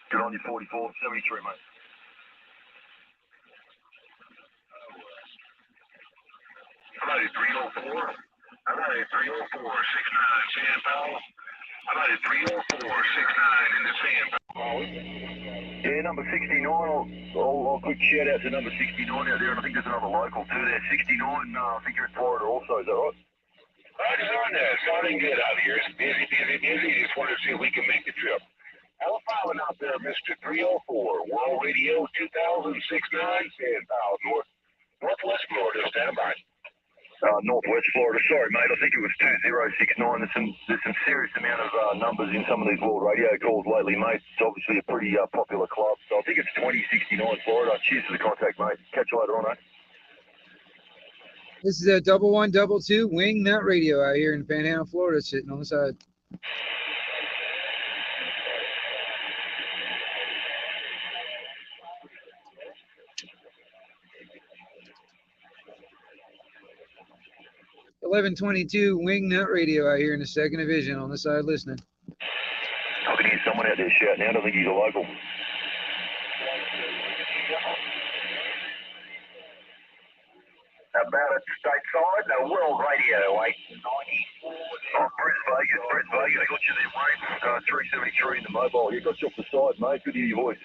Good on you, 44, 73, mate. I'm at 304. I'm at 304, 69, San Paulo. I'm at 304, 69 in the San Paulo. Yeah, number 69. I'll quick shout out to number 69 out there, and I think there's another local too there. 69, I think you're in Florida also, is that right? I just on that. Starting good out here. It's busy, busy, busy. Just wanted to see if we can make the trip. Hello, filing out there, Mr. 304, World Radio 2069, San Paulo, Northwest Florida, stand by. Northwest Florida. Sorry, mate. I think it was 2069. There's some serious amount of numbers in some of these world radio calls lately, mate. It's obviously a pretty popular club. So I think it's 2069 Florida. Cheers for the contact, mate. Catch you later on, eh? This is a 1122 Wing Nut Radio out here in Panhandle, Florida, sitting on the side. .1122 Wing Nut Radio out here in the second division on the side listening. I can hear someone out there shouting out. I think he's a local. About it stateside, World Radio 894. Brett Vegas. I got you there, mate. 373 in the mobile. You got you off the side, mate. Good to hear your voice.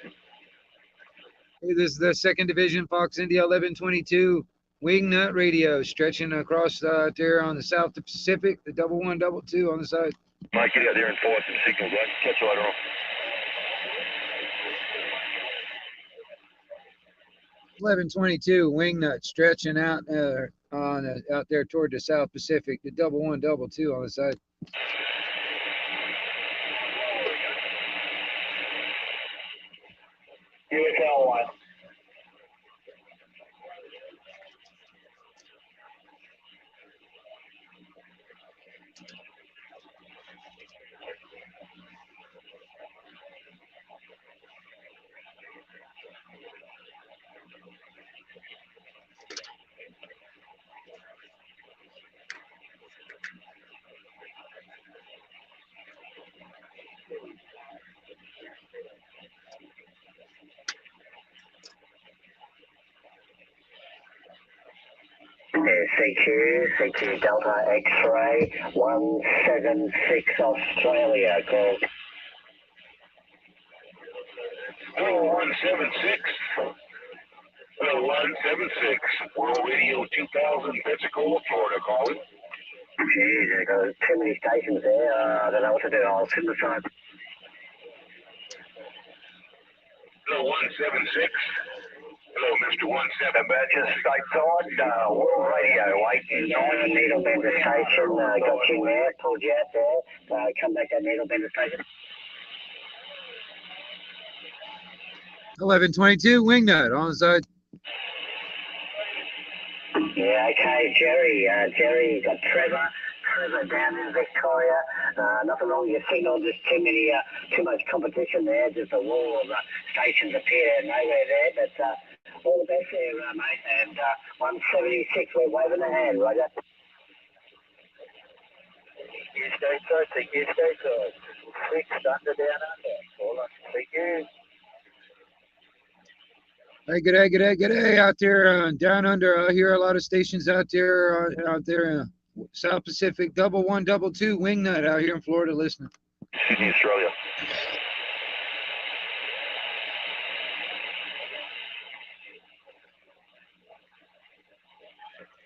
Hey, this is the second division, Fox India 1122 Wing Nut Radio, stretching across there on the South Pacific, the 1122 on the side. Mate, get out there and fire some signals, mate. Catch you later on. 1122 Wing Nut, stretching out out there toward the South Pacific, the 1122 on the side. USL 1. CQ Delta X-ray 176 Australia, call. Hello, 176. Hello, 176. World Radio 2000, Pensacola, Florida, calling. Geez, there got too many stations there. I don't know what to do. I'll synthesize. Hello, 176. Hello, Mr. 17. About your stateside, World Radio 89, Needle Bender Station. Got you there, pulled you out there. Come back to Needle Bender Station. 1122 Wing Nut on the side. Yeah, okay, Jerry. Jerry, got Trevor down in Victoria. Nothing wrong with your signal, just too much competition there. Just a wall of stations appear nowhere there, but all the best there, mate. And 176, we're waving a hand, Roger. You stay close, you stay close. 6 under, down under. All right, thank you. Hey, g'day out there down under. I hear a lot of stations out there in South Pacific. 1122 Wing Nut out here in Florida listening. Sydney, Australia.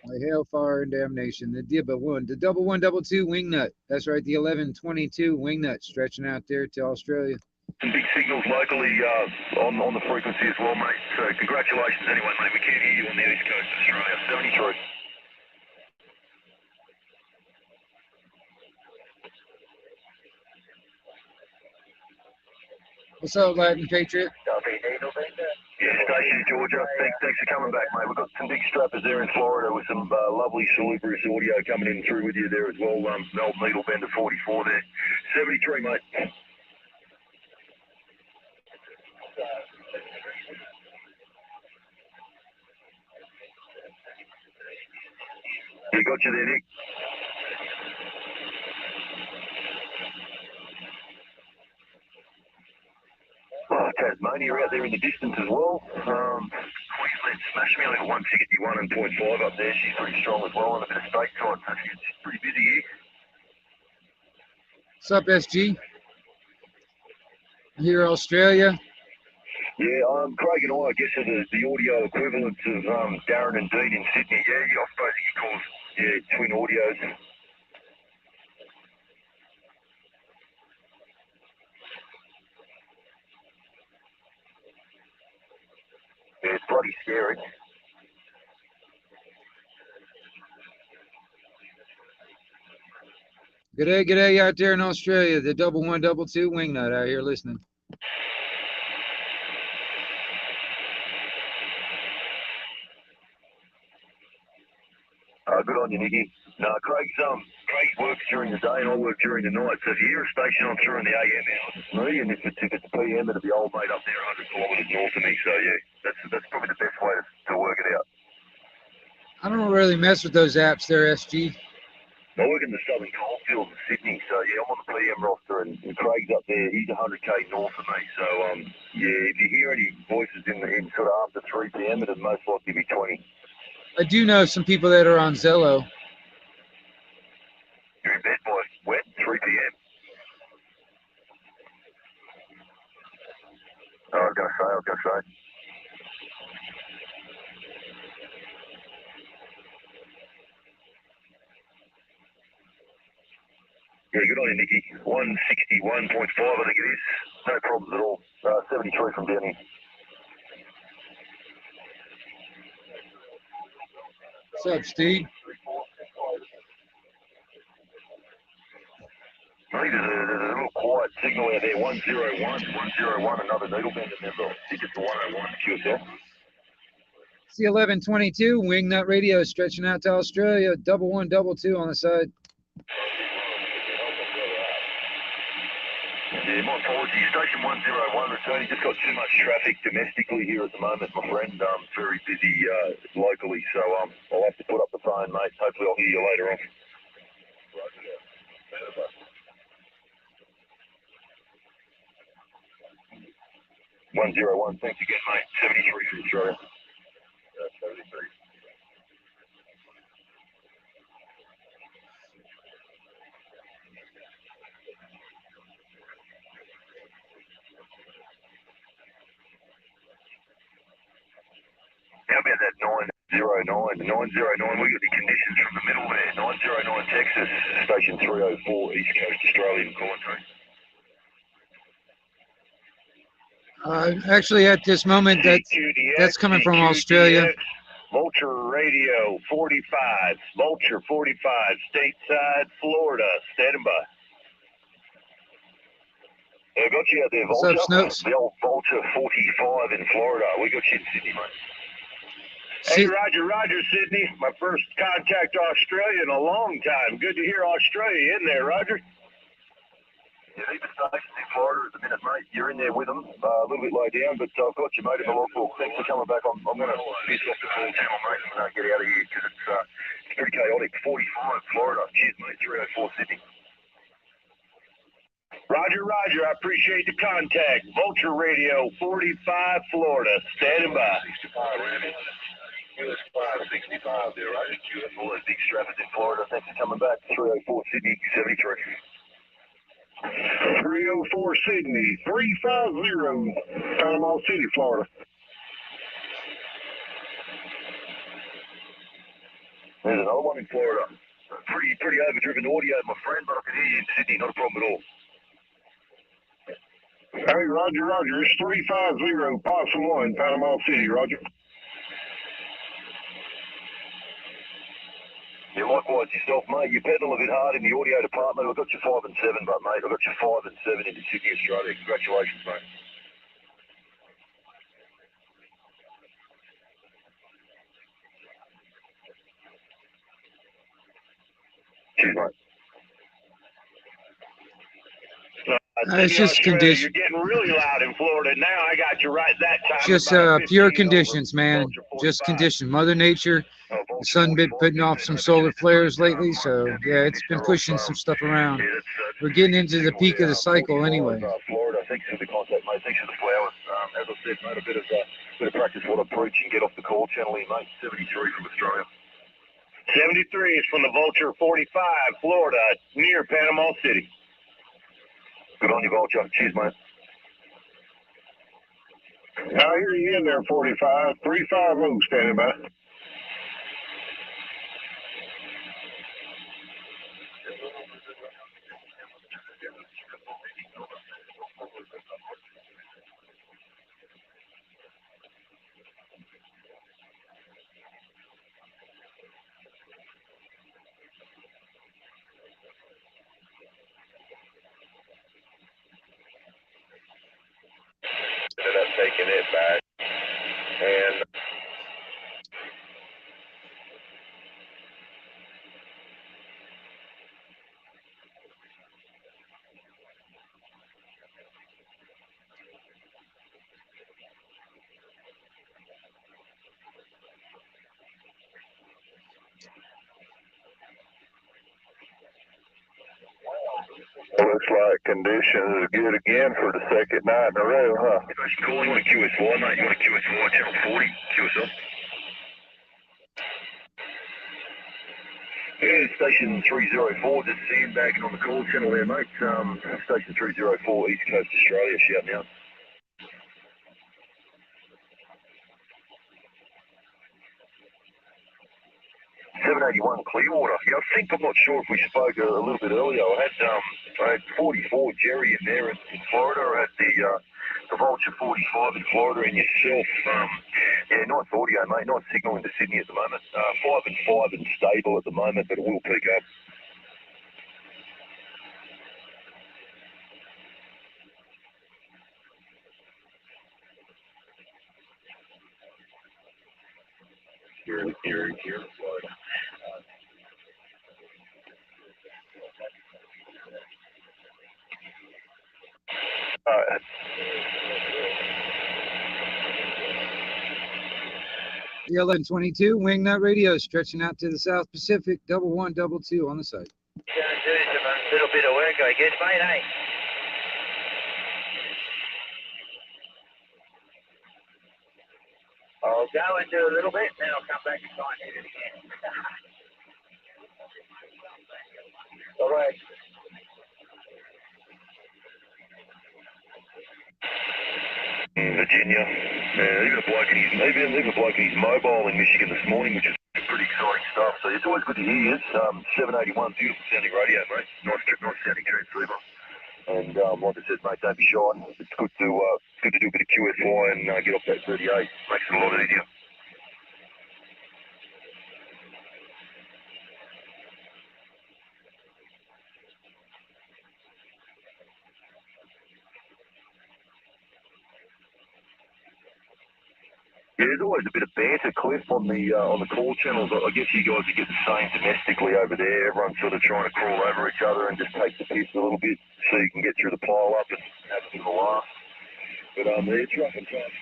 Like hellfire and damnation. The 1122 Wing Nut. That's right, the 1122 Wing Nut stretching out there to Australia. Some big signals locally on the frequency as well, mate. So congratulations anyway, mate. We can't hear you on the east coast of Australia. 73. What's up, Latin Patriot? Yeah, Station Georgia. Thanks for coming back, mate. We've got some big strappers there in Florida with some lovely salubrious audio coming in through with you there as well. Mel Needle Bender 44 there. 73, mate. Yeah, got you there, Nick. Tasmania out there in the distance as well. Queensland smashed me on at 161 and 0.5 up there. She's pretty strong as well, and a bit of stateside, so she's pretty busy here. What's up, SG? Here, Australia. Yeah, Craig and I guess, are the audio equivalents of Darren and Dean in Sydney. Yeah, I suppose you could call us, twin audios. Yeah, it's bloody scary. G'day out there in Australia. The 1122 Wingnut out here listening. Good on you, Nicky. No, Craig works during the day and I work during the night. So if you hear a station on through in the AM hours, it's me, and if it's PM, it'll be old mate up there 100 kilometres north of me. So yeah, that's probably the best way to work it out. I don't really mess with those apps there, SG. I work in the Southern Coalfields in Sydney, so yeah, I'm on the PM roster, and Craig's up there. He's 100k north of me, so yeah, if you hear any voices in sort of after 3 PM, it'd most likely be 20. I do know some people that are on Zello. You're in bed by when? 3 PM. Oh, I was gonna say. Yeah, good on you, Nicky. 161.5, I think it is. No problems at all. 73 from down here. What's up, Steve? I think there's a little quiet signal out there. 101, another needle bend member. I think it's the 101 QSL. It's the 1122 Wingnut Radio stretching out to Australia. 1122 on the side. Yeah, my apologies. Station 101 returning. Just got too much traffic domestically here at the moment, my friend. Very busy locally, so I'll have to put up the phone, mate. Hopefully I'll hear you later on. 101. Thanks again, mate. 73 from Australia. 73. How about that 909? 909, we got the conditions from the middle there. 909 Texas, station 304, East Coast Australian quarantine. Actually, at this moment, that's coming from Australia. Vulture Radio 45, Vulture 45, stateside, Florida, standing by. I got you out there, Vulture. What's up, Snooks? The old Vulture 45 in Florida. We got you in Sydney, mate. See, Hey, Roger, Sydney. My first contact to Australia in a long time. Good to hear Australia in there, Roger. Yeah, these are stations in Florida at the minute, mate. You're in there with them, a little bit low down, but I've got you, mate, in the logbook. Thanks for coming back. I'm going to piss off the call channel, mate, and get out of here because it's pretty chaotic. 45, Florida. Cheers, mate. 304 Sydney. Roger. I appreciate the contact. Vulture Radio 45, Florida. Standing by. 65, Randy. US 565 there, right? All those big strappers in Florida. Thanks for coming back. 304 Sydney, 73. 304 Sydney, 350, Panama City, Florida. There's another one in Florida. Pretty overdriven audio, my friend, but I can hear you in Sydney, not a problem at all. Hey, Roger, it's 350, Possum 1, Panama City, Roger. Yeah, likewise yourself, mate. You pedal a bit hard in the audio department. I've got you 5 and 7, but mate, I've got you 5 and 7 into Sydney, Australia. Congratulations, mate. Cheers, mate. it's just conditions. You're getting really loud in Florida now. I got you right that time. Just pure conditions, man. Just conditions. Mother Nature. The sun been putting off some solar flares lately, so yeah, it's been pushing some stuff around. We're getting into the peak of the cycle anyway. Florida, thanks for the contact, mate. Thanks for the flowers. as I said, mate, a bit of practice what I preach and get off the call channel here, mate. 73 from Australia. 73 is from the Vulture 45, Florida, near Panama City. Good on you, Vulture. Cheers, mate. I hear you in there, 45. 350 standing by. Ended up taking it back, and looks like conditions are good again for the second night in a row, huh? Cool, you want a QSY, mate? You want a QSY, channel 40, QSL? Yeah, station 304, just sandbagging on the call channel there, mate. Station 304, East Coast Australia, shouting out. 781 Clearwater. Yeah, I think, I'm not sure if we spoke a little bit earlier. I had 44 Jerry in there in Florida. I had the Vulture 45 in Florida, and yourself. Yeah, nice audio, mate. Nice signal into Sydney at the moment. 5 and 5 and stable at the moment, but it will pick up. Here, Florida. The 1122 Wingnut Radio stretching out to the South Pacific, 1122 on the site. Gonna do some little bit of work, I guess, mate, eh? I'll go and do a little bit, then I'll come back and try and hit it again. All right. Virginia. Even a bloke in his mobile in Michigan this morning, which is pretty exciting stuff. So it's always good to hear you. 781, beautiful sounding radio, mate. Nice sounding transceiver. And like I said, mate, don't be shy. It's good to do a bit of QSY and get off that 38. Makes it a lot easier. Yeah, there's always a bit of banter, Cliff, on the call channels. I guess you guys are getting the same domestically over there. Everyone's sort of trying to crawl over each other and just take the piss a little bit so you can get through the pile up and have a bit of a laugh. But it's rough and tough.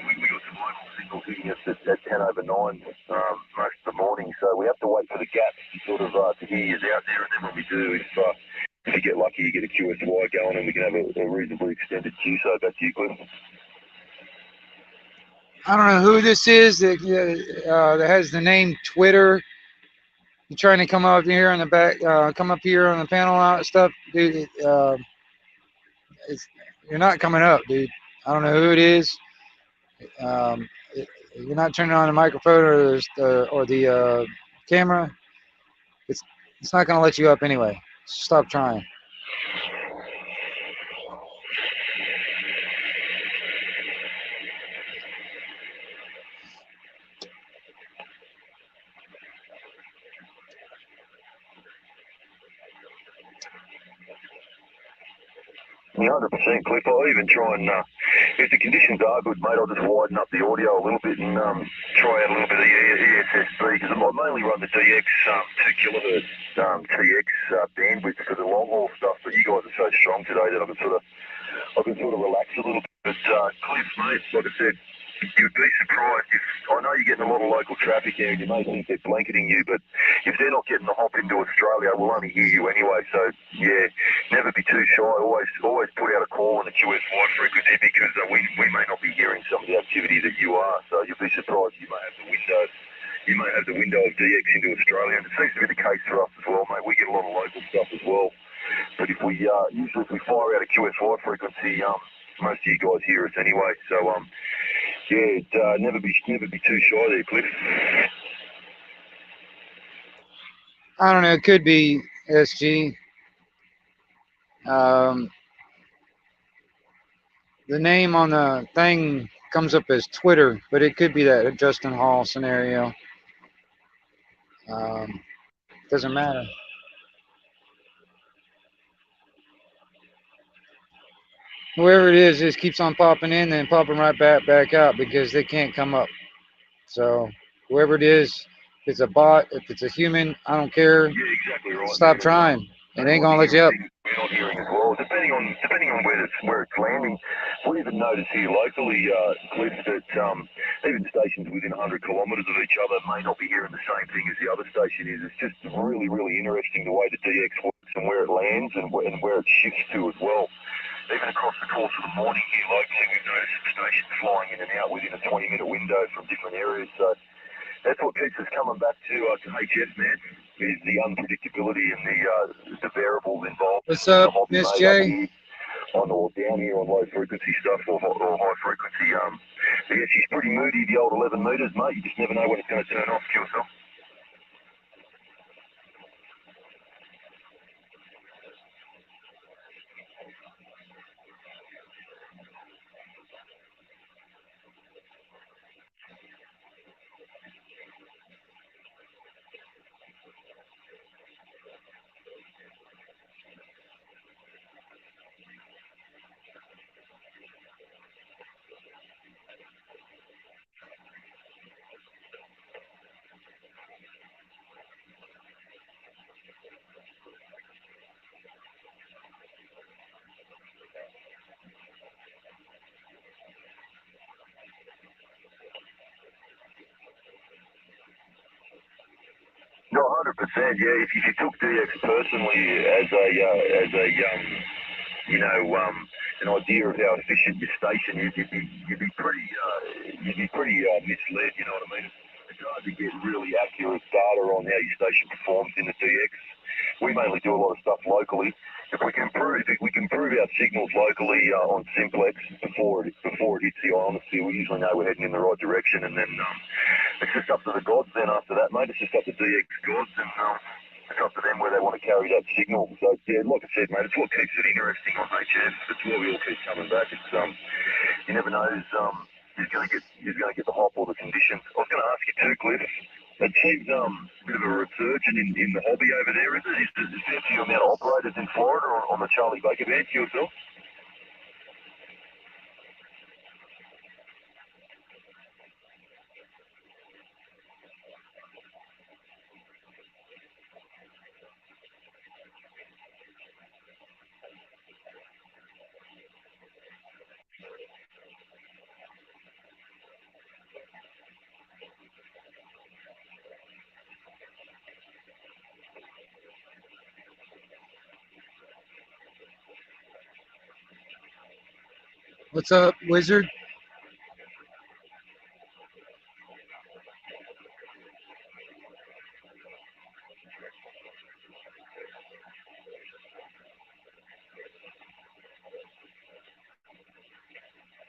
We got some local signals hitting us at 10 over 9 most of the morning, so we have to wait for the gaps to sort of to hear you out there, and then when we do, if you get lucky, you get a QSY going and we can have a reasonably extended QSO. Back to you, Cliff. I don't know who this is that has the name Twitter. You're trying to come up here on the back, come up here on the panel out stuff, dude. You're not coming up, dude. I don't know who it is. You're not turning on the microphone or the camera. It's not going to let you up anyway. Stop trying. Yeah, 100%, Cliff. I'll even try and, if the conditions are good, mate, I'll just widen up the audio a little bit and try out a little bit of the ESSB, because I mainly run the DX 2 kilohertz TX bandwidth for the long haul stuff, but you guys are so strong today that I can sort of relax a little bit. But Cliff, mate, like I said, you'd be surprised if, I know you're getting a lot of local traffic here and you may think they're blanketing you, but if they're not getting the hop into Australia, we'll only hear you anyway. So, yeah, never be too shy. Always put out a call on the QS wide frequency because we may not be hearing some of the activity that you are. So you'll be surprised you may have the window. You may have the window of DX into Australia, and it seems to be the case for us as well, mate. We get a lot of local stuff as well. But if we usually if we fire out a QS wide frequency, most of you guys hear us anyway. So yeah, never be too shy there, Cliff. I don't know. It could be SG. The name on the thing comes up as Twitter, but it could be that Justin Hall scenario. Doesn't matter. Whoever it is just keeps on popping in and popping right back out because they can't come up. So whoever it is, if it's a bot, if it's a human, I don't care. Yeah, exactly right. Stop trying. It ain't gonna let you up. We're not hearing as well, depending on where it's landing. We even notice here locally, Cliff, that even stations within 100 kilometres of each other may not be hearing the same thing as the other station is. It's just really, really interesting the way the DX works and where it lands and where it shifts to as well. Even across the course of the morning here locally, we've noticed stations flying in and out within a 20-minute window from different areas. So that's what keeps us coming back to HF, man, is the unpredictability and the variables involved. What's up, Miss J? Or down here on low frequency stuff or high frequency. But yeah, she's pretty moody, the old 11 metres, mate. You just never know when it's going to turn off, kill yourself. No, 100%. Yeah, if you took DX personally as an idea of how efficient your station is, you'd be pretty misled. You know what I mean? It's hard to get really accurate data on how your station performs in the DX. We mainly do a lot of stuff locally. If we can prove our signals locally on Simplex before it hits the ionosphere, we usually know we're heading in the right direction, and then it's just up to the gods then after that, mate. It's just up to DX gods, and it's up to them where they want to carry that signal. So, yeah, like I said, mate, it's what keeps it interesting on HF. It's why we all keep coming back. It's you never know who's going to get the hop or the conditions. I was going to ask you too, Cliff. It seems a bit of a resurgence in the hobby over there, isn't it? Is there a few amount of operators in Florida on the Charlie Baker band to yourself? What's up, Wizard?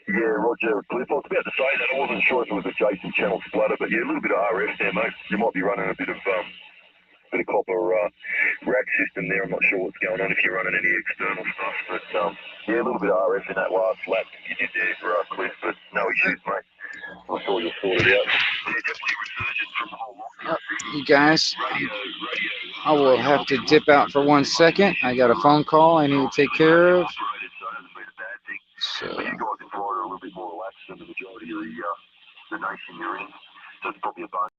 Yeah, Roger, Cliff. I was about to say that. I wasn't sure if it was a Jason Channel splatter, but yeah, a little bit of RF there, mate. You might be running a bit of copper rack system there. I'm not sure what's going on if you're running any external stuff, but yeah, a little bit of RF in that last lap you did there for Cliff, but no issues, mate. I'm sure you'll sort it out. Yeah, definitely resurgence from the whole lot. You guys, I will have to dip out for 1 second. I got a phone call I need to take care of. So. But you guys in Florida are a little bit more relaxed than the majority of the nation you're in, so it's probably a bonus.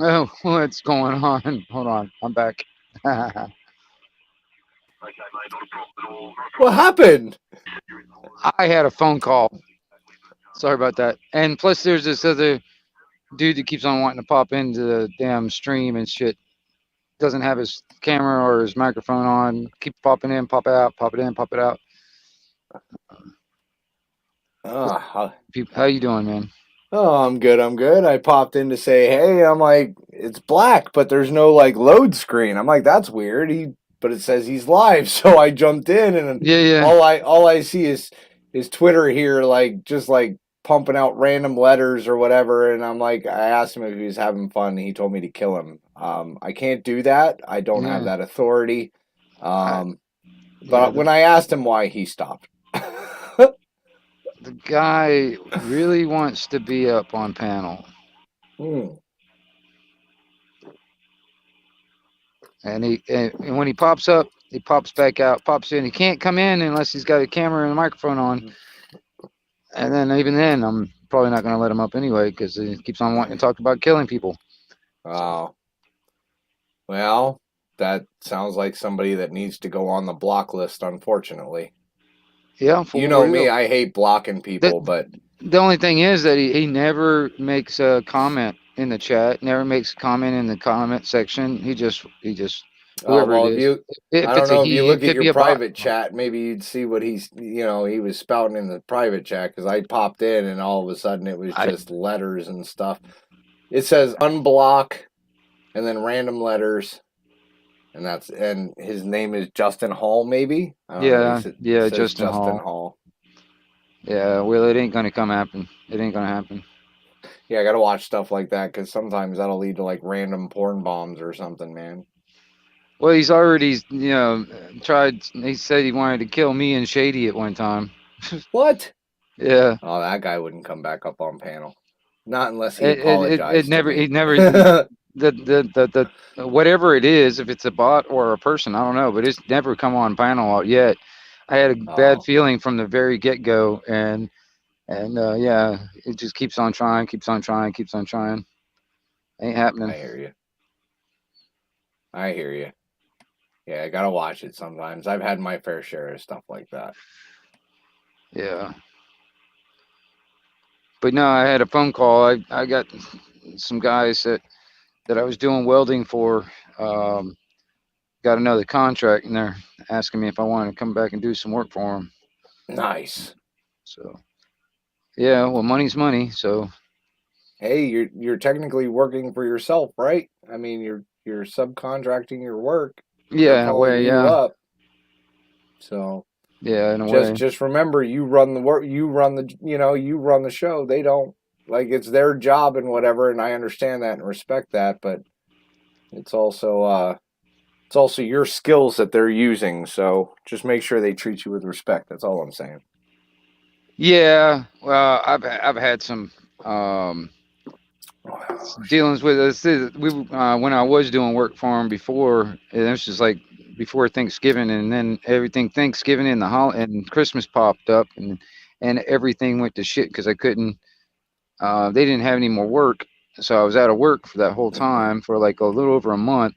Oh, what's going on? Hold on, I'm back. What happened? I had a phone call. Sorry about that. And plus, there's this other dude that keeps on wanting to pop into the damn stream and shit. Doesn't have his camera or his microphone on. Keep popping in, pop out, pop it in, pop it out. How you doing, man? Oh, I'm good. I'm good. I popped in to say, hey, I'm like, it's black, but there's no like load screen. I'm like, that's weird. But it says he's live, so I jumped in, and Yeah. all I see is Twitter here, like just like pumping out random letters or whatever. And I'm like, I asked him if he was having fun, and he told me to kill him. I can't do that. I don't have that authority. But when I asked him why, he stopped. The guy really wants to be up on panel. And when he pops up, he pops back out, pops in. He can't come in unless he's got a camera and a microphone on. And then even then, I'm probably not going to let him up anyway because he keeps on wanting to talk about killing people. Oh. Well, that sounds like somebody that needs to go on the block list, unfortunately. Yeah, you know me, I hate blocking people, but the only thing is that he never makes a comment in the chat, never makes a comment in the comment section. He just whoever it is. I don't know if you look at your private chat, maybe you'd see what he was spouting in the private chat, because I popped in and all of a sudden it was just letters and stuff. It says unblock and then random letters. And his name is Justin Hall, maybe? Justin Hall. Yeah, well, it ain't gonna happen. It ain't gonna happen. Yeah, I gotta watch stuff like that, because sometimes that'll lead to like random porn bombs or something, man. Well, he's already, tried. He said he wanted to kill me and Shady at one time. What? Yeah. Oh, that guy wouldn't come back up on panel. Not unless he apologized. It never. the whatever it is, if it's a bot or a person, I don't know, but it's never come on panel yet. I had a bad feeling from the very get go, and yeah, it just keeps on trying. Ain't happening. I hear you. Yeah, I gotta watch it sometimes. I've had my fair share of stuff like that. Yeah. But no, I had a phone call. I got some guys that I was doing welding for, got another contract, and they're asking me if I wanted to come back and do some work for them. Nice. So, yeah, well, money's money. So, hey, you're technically working for yourself, right? I mean, you're subcontracting your work. Yeah, in a way, yeah. So. Yeah, in a way. Just remember, you run the work, you run the show. They don't, like, it's their job and whatever, and I understand that and respect that, but it's also your skills that they're using. So just make sure they treat you with respect. That's all I'm saying. Yeah, well, I've had some dealings with this. When I was doing work for them before, it was just like before Thanksgiving, and then everything Thanksgiving and Christmas popped up, and everything went to shit because I couldn't. They didn't have any more work, so I was out of work for that whole time for like a little over a month.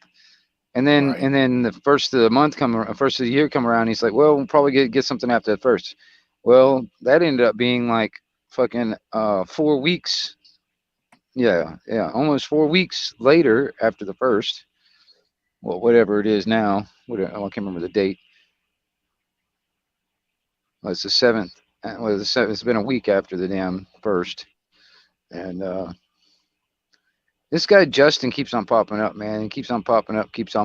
And then the first of the year come around, he's like, well, we'll probably get something after the first. Well, that ended up being like fucking 4 weeks. Yeah, almost 4 weeks later after the first. Well, whatever it is now, I can't remember the date. Well, it's the 7th. Well, it's been a week after the damn first, and this guy Justin keeps on popping up, man. He keeps on popping up. He just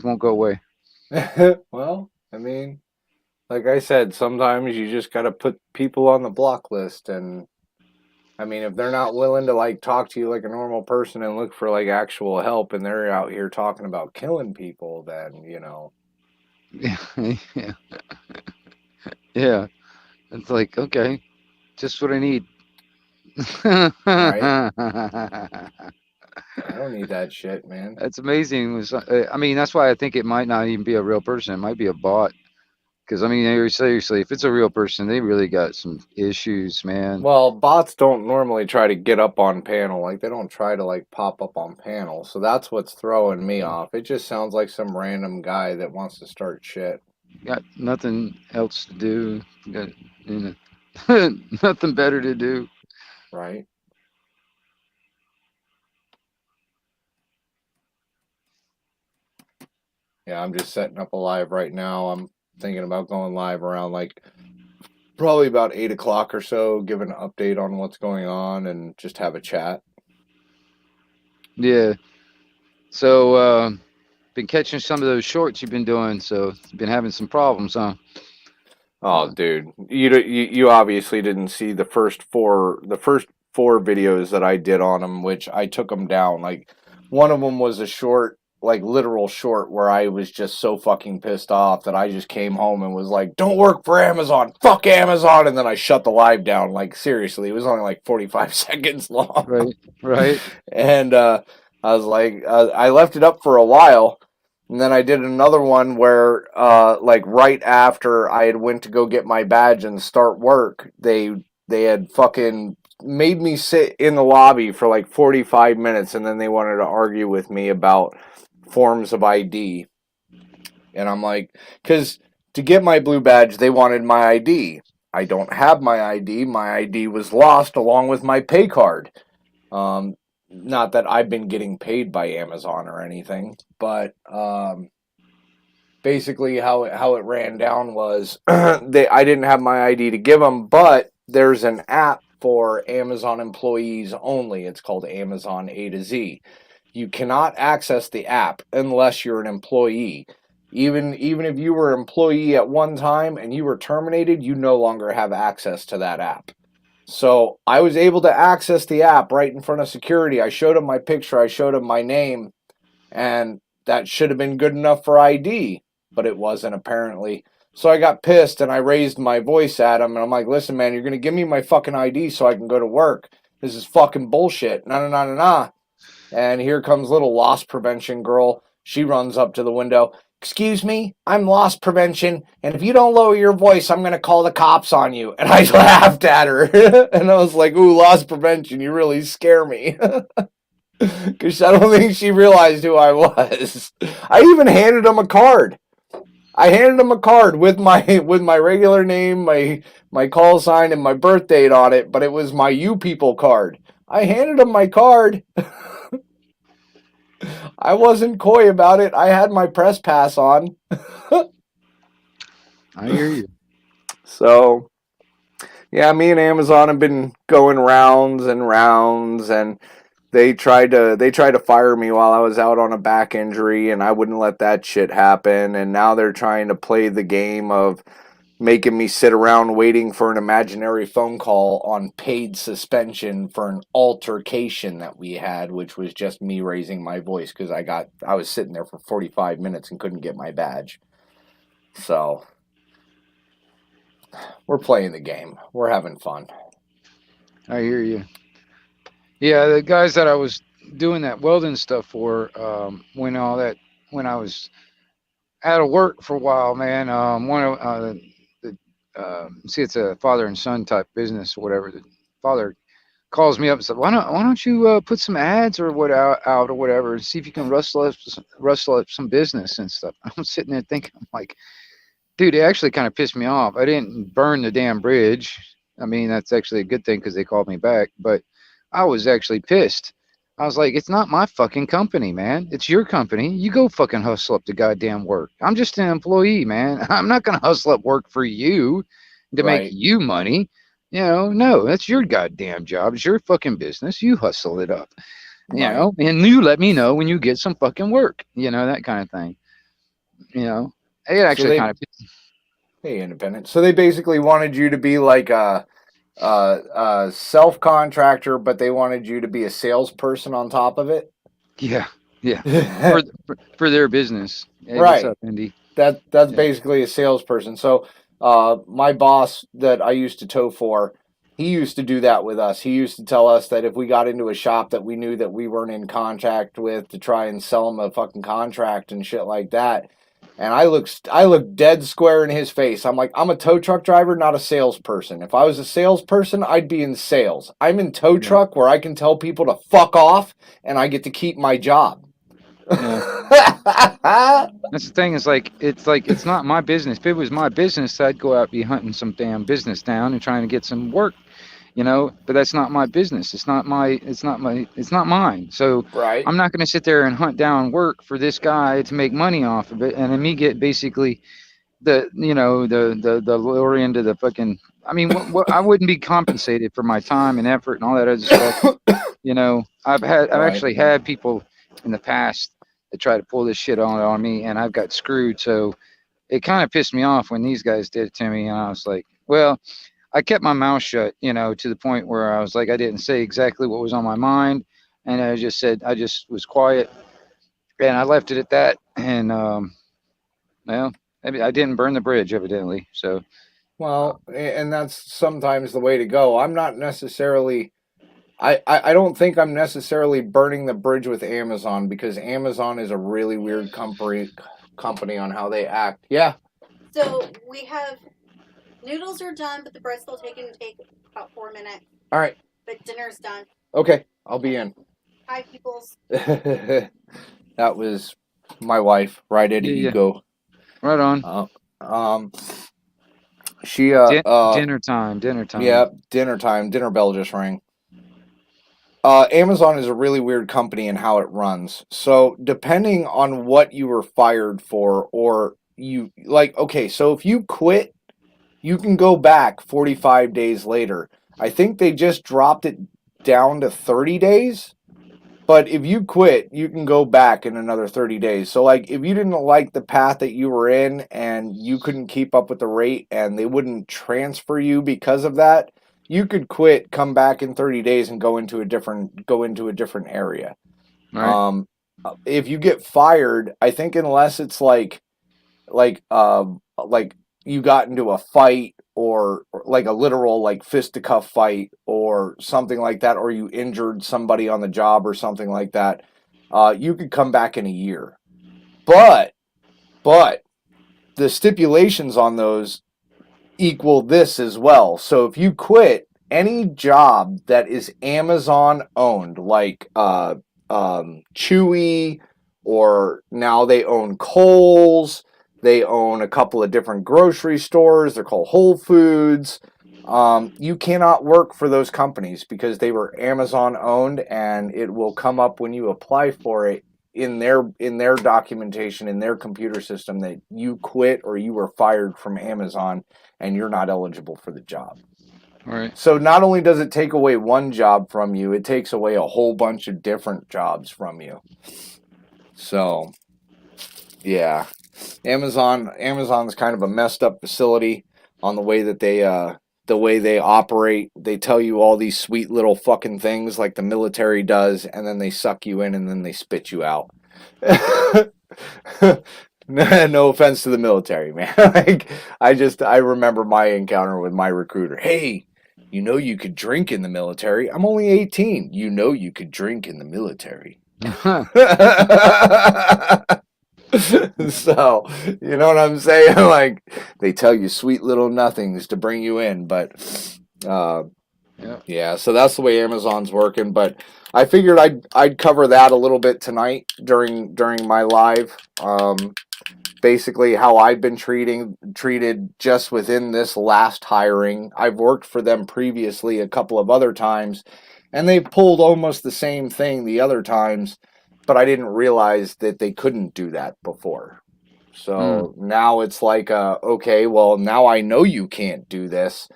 won't go away. Well, I mean, like I said, sometimes you just gotta put people on the block list, and I mean, if they're not willing to like talk to you like a normal person and look for like actual help, and they're out here talking about killing people, then Yeah. It's like, okay, just what I need. Right? I don't need that shit, man. That's amazing. I mean, that's why I think it might not even be a real person. It might be a bot. Because I mean, seriously, if it's a real person, they really got some issues, man. Well, bots don't normally try to get up on panel. Like, they don't try to, like, pop up on panel. So that's what's throwing me off. It just sounds like some random guy that wants to start shit. Got nothing else to do. Got, you know, nothing better to do. Right. Yeah, I'm just setting up a live right now. I'm thinking about going live around, like, probably about 8 o'clock or so, give an update on what's going on and just have a chat. Yeah. So, been catching some of those shorts you've been doing, so been having some problems, huh? Oh, dude, you obviously didn't see the first four videos that I did on them, which I took them down. Like, one of them was a short, like, literal short, where I was just so fucking pissed off that I just came home and was like, "Don't work for Amazon, fuck Amazon," and then I shut the live down. Like, seriously, it was only like 45 seconds long. Right. And I was like, I left it up for a while. And then I did another one where, like, right after I had went to go get my badge and start work, they had fucking made me sit in the lobby for like 45 minutes, and then they wanted to argue with me about forms of ID. And I'm like, because to get my blue badge, they wanted my ID. I don't have my ID. My ID was lost along with my pay card. Not that I've been getting paid by Amazon or anything, but basically how it ran down was I didn't have my ID to give them, but there's an app for Amazon employees only. It's called Amazon A to Z. You cannot access the app unless you're an employee. Even if you were an employee at one time and you were terminated, you no longer have access to that app. So I was able to access the app right in front of security. I showed him my picture. I showed him my name. And that should have been good enough for ID. But it wasn't, apparently. So I got pissed and I raised my voice at him. And I'm like, "Listen, man, you're going to give me my fucking ID so I can go to work. This is fucking bullshit. Nah. And here comes little loss prevention girl. She runs up to the window. "Excuse me, I'm loss prevention, and if you don't lower your voice, I'm going to call the cops on you." And I laughed at her. And I was like, "Ooh, loss prevention, you really scare me." Because I don't think she realized who I was. I even handed him a card. I handed him a card with my regular name, my call sign, and my birth date on it, but it was my You People card. I handed him my card. I wasn't coy about it. I had my press pass on. I hear you. So, yeah, me and Amazon have been going rounds and rounds, and they tried to fire me while I was out on a back injury, and I wouldn't let that shit happen. And now they're trying to play the game of making me sit around waiting for an imaginary phone call on paid suspension for an altercation that we had, which was just me raising my voice because I was sitting there for 45 minutes and couldn't get my badge. So we're playing the game. We're having fun. I hear you. Yeah, the guys that I was doing that welding stuff for, when I was out of work for a while, man. See, it's a father and son type business or whatever. The father calls me up and said, "Why don't you put some ads or out or whatever, and see if you can rustle up some business and stuff." I'm sitting there thinking, I'm like, dude, it actually kind of pissed me off. I didn't burn the damn bridge. I mean, that's actually a good thing because they called me back, but I was actually pissed. I was like, it's not my fucking company, man. It's your company. You go fucking hustle up the goddamn work. I'm just an employee, man. I'm not going to hustle up work for you to make you money. You know, no, that's your goddamn job. It's your fucking business. You hustle it up, you know, and you let me know when you get some fucking work, you know, that kind of thing. You know, it actually kind of. Hey, independent. So they basically wanted you to be like a self-contractor, but they wanted you to be a salesperson on top of it. Yeah. for their business. Hey, right. What's up, Indy? That's basically a salesperson. So my boss that I used to tow for, he used to do that with us. He used to tell us that if we got into a shop that we knew that we weren't in contact with, to try and sell them a fucking contract and shit like that, And I look dead square in his face. I'm like, I'm a tow truck driver, not a salesperson. If I was a salesperson, I'd be in sales. I'm in tow truck where I can tell people to fuck off and I get to keep my job. Yeah. That's the thing. It's not my business. If it was my business, I'd go out and be hunting some damn business down and trying to get some work, but that's not my business. It's not mine. So right. I'm not going to sit there and hunt down work for this guy to make money off of it, and then me get basically the lower end of the fucking. I mean, what I wouldn't be compensated for my time and effort and all that other stuff. I've actually had people in the past that try to pull this shit on me, and I've got screwed. So it kind of pissed me off when these guys did it to me, and I was like, well, I kept my mouth shut, to the point where I was like, I didn't say exactly what was on my mind, and I just was quiet, and I left it at that. And well, I didn't burn the bridge, evidently. So, well, and that's sometimes the way to go. I'm not necessarily. I don't think I'm necessarily burning the bridge with Amazon, because Amazon is a really weird company on how they act. Yeah. So we have noodles are done, but the bread's still take about 4 minutes. All right. But dinner's done. Okay, I'll be in. Hi, peoples. That was my wife. Right, Eddie, you go. Right on. She dinner time. Yeah, dinner time. Dinner bell just rang. Amazon is a really weird company in how it runs. So depending on what you were fired for, or so if you quit, you can go back 45 days later. I think they just dropped it down to 30 days. But if you quit, you can go back in another 30 days. So, if you didn't like the path that you were in and you couldn't keep up with the rate and they wouldn't transfer you because of that, you could quit, come back in 30 days and go into a different area. Right. If you get fired, I think unless it's like you got into a fight, or like a literal fisticuff fight or something like that, or you injured somebody on the job or something like that, you could come back in a year. But the stipulations on those equal this as well. So if you quit any job that is Amazon owned, like Chewy, or now they own Kohl's. They own a couple of different grocery stores. They're called Whole Foods. You cannot work for those companies because they were Amazon owned, and it will come up when you apply for it in their documentation, in their computer system, that you quit or you were fired from Amazon and you're not eligible for the job. All right. So not only does it take away one job from you, it takes away a whole bunch of different jobs from you. So, yeah. Amazon's kind of a messed up facility on the way that they operate. They tell you all these sweet little fucking things like the military does, and then they suck you in and then they spit you out. No offense to the military, man. I remember my encounter with my recruiter. Hey, you could drink in the military. I'm only 18. You could drink in the military. So, you know what I'm saying? They tell you sweet little nothings to bring you in, but yeah, so that's the way Amazon's working. But I figured I'd cover that a little bit tonight during my live. Basically how I've been treated just within this last hiring. I've worked for them previously a couple of other times, and they pulled almost the same thing the other times. But I didn't realize that they couldn't do that before. So now it's like, okay, well, now I know you can't do this.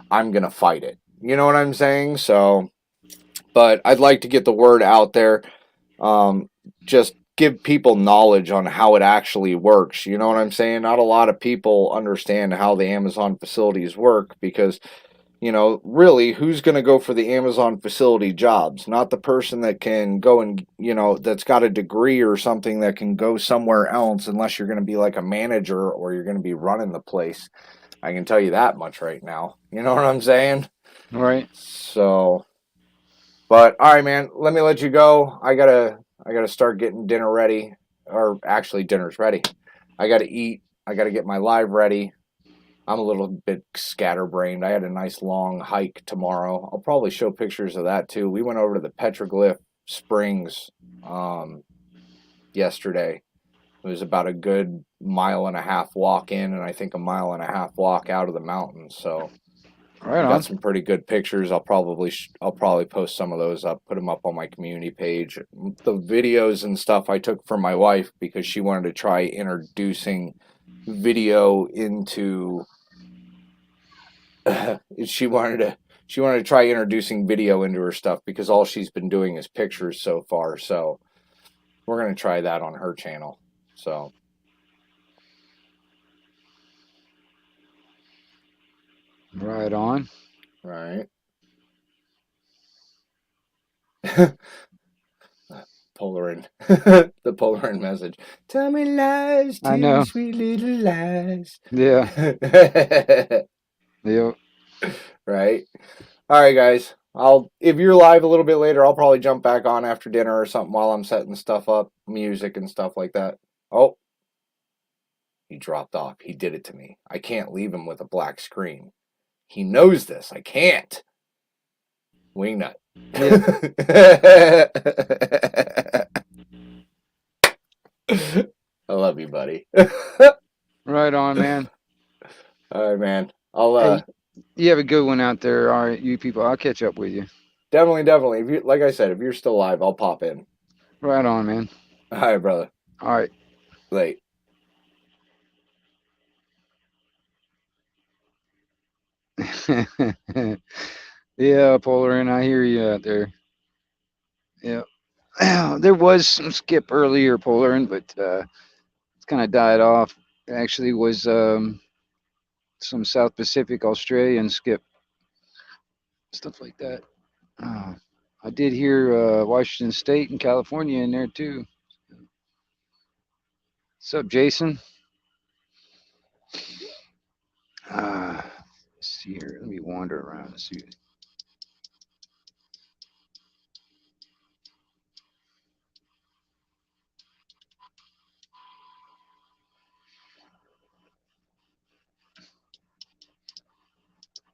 I'm going to fight it. You know what I'm saying? So, but I'd like to get the word out there. Just give people knowledge on how it actually works. You know what I'm saying? Not a lot of people understand how the Amazon facilities work, because really, who's going to go for the Amazon facility jobs? Not the person that can go and, that's got a degree or something that can go somewhere else, unless you're going to be like a manager or you're going to be running the place. I can tell you that much right now. You know what I'm saying? Right. So, but all right, man, let me let you go. I gotta start getting dinner ready, or actually dinner's ready. I got to eat. I got to get my live ready. I'm a little bit scatterbrained. I had a nice long hike tomorrow. I'll probably show pictures of that too. We went over to the Petroglyph Springs yesterday. It was about a good 1.5 mile walk in, and I think 1.5 mile walk out of the mountains. So Right I on. got some pretty good pictures. I'll probably post some of those up, put them up on my community page. The videos and stuff I took from my wife because she wanted to try introducing video into. she wanted to try introducing video into her stuff because all she's been doing is pictures so far. So we're gonna try that on her channel. So. Right on. Right. Polarin. The Polarin message. Tell me lies, I know. two sweet little lies. Yeah. Yep. Right. All right, guys. If you're live a little bit later, I'll probably jump back on after dinner or something while I'm setting stuff up, music and stuff like that. Oh, he dropped off. He did it to me. I can't leave him with a black screen. He knows this. I can't. Wingnut. Yeah. I love you, buddy. Right on, man. All right, man. I'll Hey, you have a good one out there. All right, you people. I'll catch up with you. definitely. If you, like I said, if you're still live, I'll pop in. Right on, man. All right, brother. All right. Late. Yeah, Polarin, I hear you out there. Yeah. There was some skip earlier, Polarin, but it's kind of died off. It actually was some South Pacific Australian skip, stuff like that. I did hear Washington State and California in there too. What's up, Jason? Let's see here. Let me wander around and see.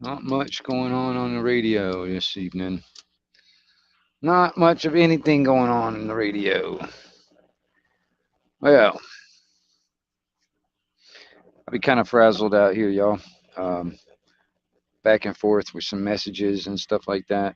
Not much going on the radio this evening. Not much of anything going on in the radio. Well, I'll be kind of frazzled out here, y'all. Back and forth with some messages and stuff like that.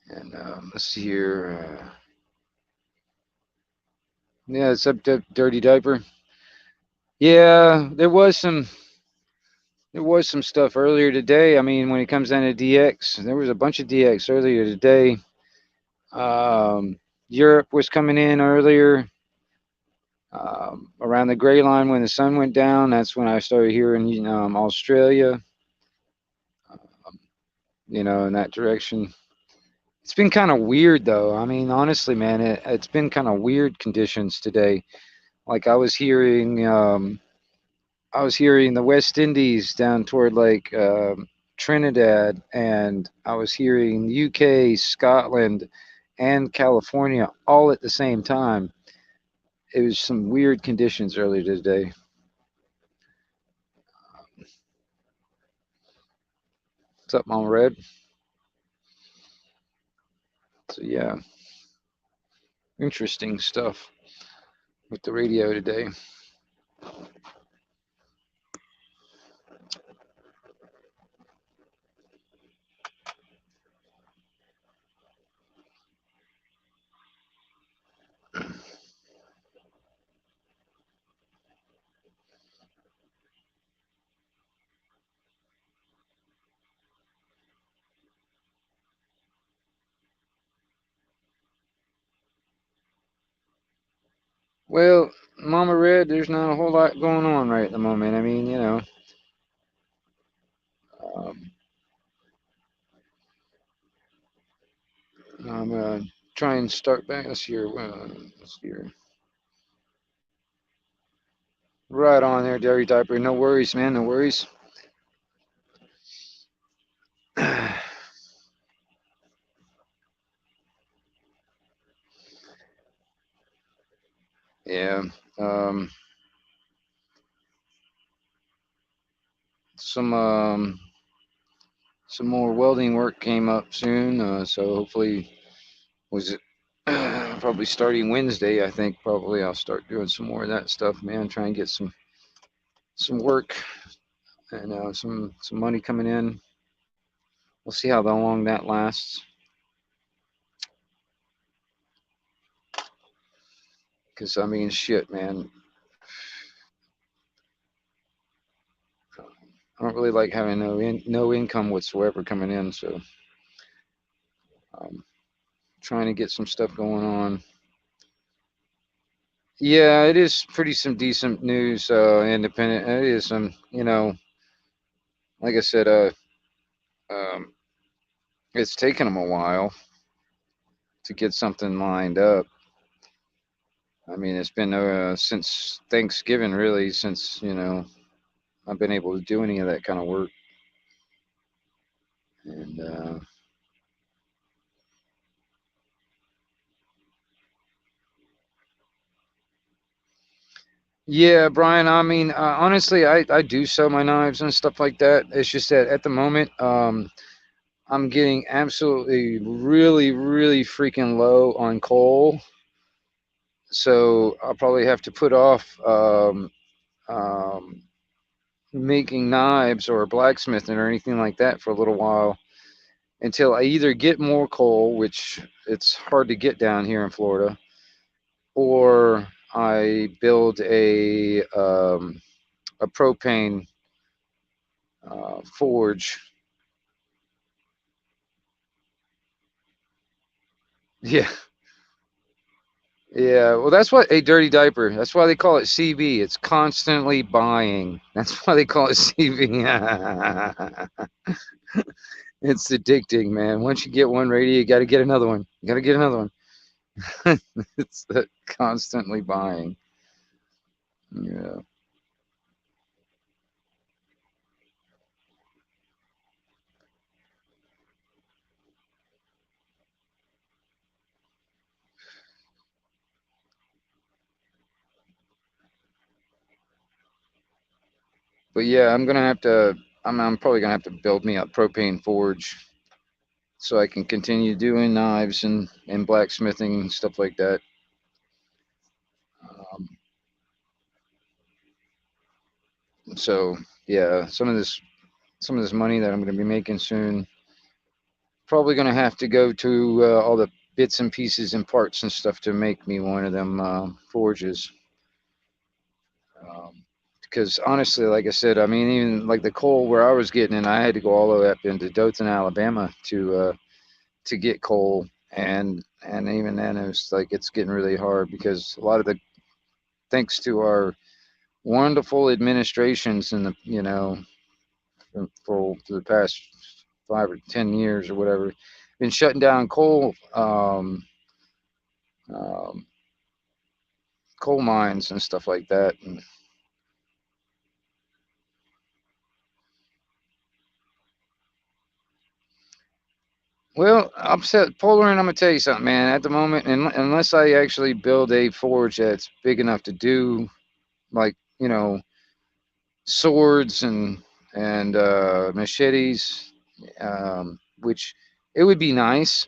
And let's see here. Yeah, it's up to Dirty Diaper. Yeah, there was some stuff earlier today. I mean, when it comes down to DX, there was a bunch of DX earlier today. Europe was coming in earlier. Around the gray line when the sun went down, that's when I started hearing Australia. In that direction. It's been kind of weird though. I mean, honestly, man, it's been kind of weird conditions today. Like I was hearing the West Indies down toward like Trinidad, and I was hearing UK, Scotland, and California all at the same time. It was some weird conditions earlier today. What's up, Mom Red? So yeah, interesting stuff with the radio today. Well, Mama Red, there's not a whole lot going on right at the moment. I mean, you know, um, I'm gonna try and start back this year. This year. Right on there, Dairy Diaper. No worries, man. No worries. Yeah. Um, some some more welding work came up soon, so hopefully was it probably starting Wednesday. I think probably I'll start doing some more of that stuff, man. Try and get some work and some money coming in. We'll see how long that lasts. Because I mean, shit, man. I don't really like having no income whatsoever coming in, so trying to get some stuff going on. Yeah, it is pretty some decent news, independent. It is some, you know, like I said, um, it's taken them a while to get something lined up. I mean, it's been since Thanksgiving, really, since, you know, I've been able to do any of that kind of work. And yeah, Brian, I mean, honestly, I do sell my knives and stuff like that. It's just that at the moment, I'm getting absolutely really freaking low on coal. So I'll probably have to put off um, making knives or blacksmithing or anything like that for a little while until I either get more coal, which it's hard to get down here in Florida, or I build a propane forge. Yeah, yeah. Well, that's what a dirty diaper. That's why they call it CB. It's constantly buying. That's why they call it CB. It's addicting, man. Once you get one radio, you got to get another one. You got to get another one. It's constantly buying. Yeah. But yeah, I'm gonna have to. I'm probably gonna have to build me a propane forge so I can continue doing knives and blacksmithing and stuff like that. Um, so yeah, some of this money that I'm gonna be making soon, probably gonna have to go to all the bits and pieces and parts and stuff to make me one of them forges. Because honestly, like I said, I mean, even like the coal where I was getting in, I had to go all the way up into Dothan, Alabama to get coal, and even then it was like it's getting really hard because a lot of the thanks to our wonderful administrations in the for the past 5 or 10 years or whatever, been shutting down um, coal mines and stuff like that. And well, upset Polar, and I'm gonna tell you something, man. At the moment, unless I actually build a forge that's big enough to do like swords and machetes, which it would be nice,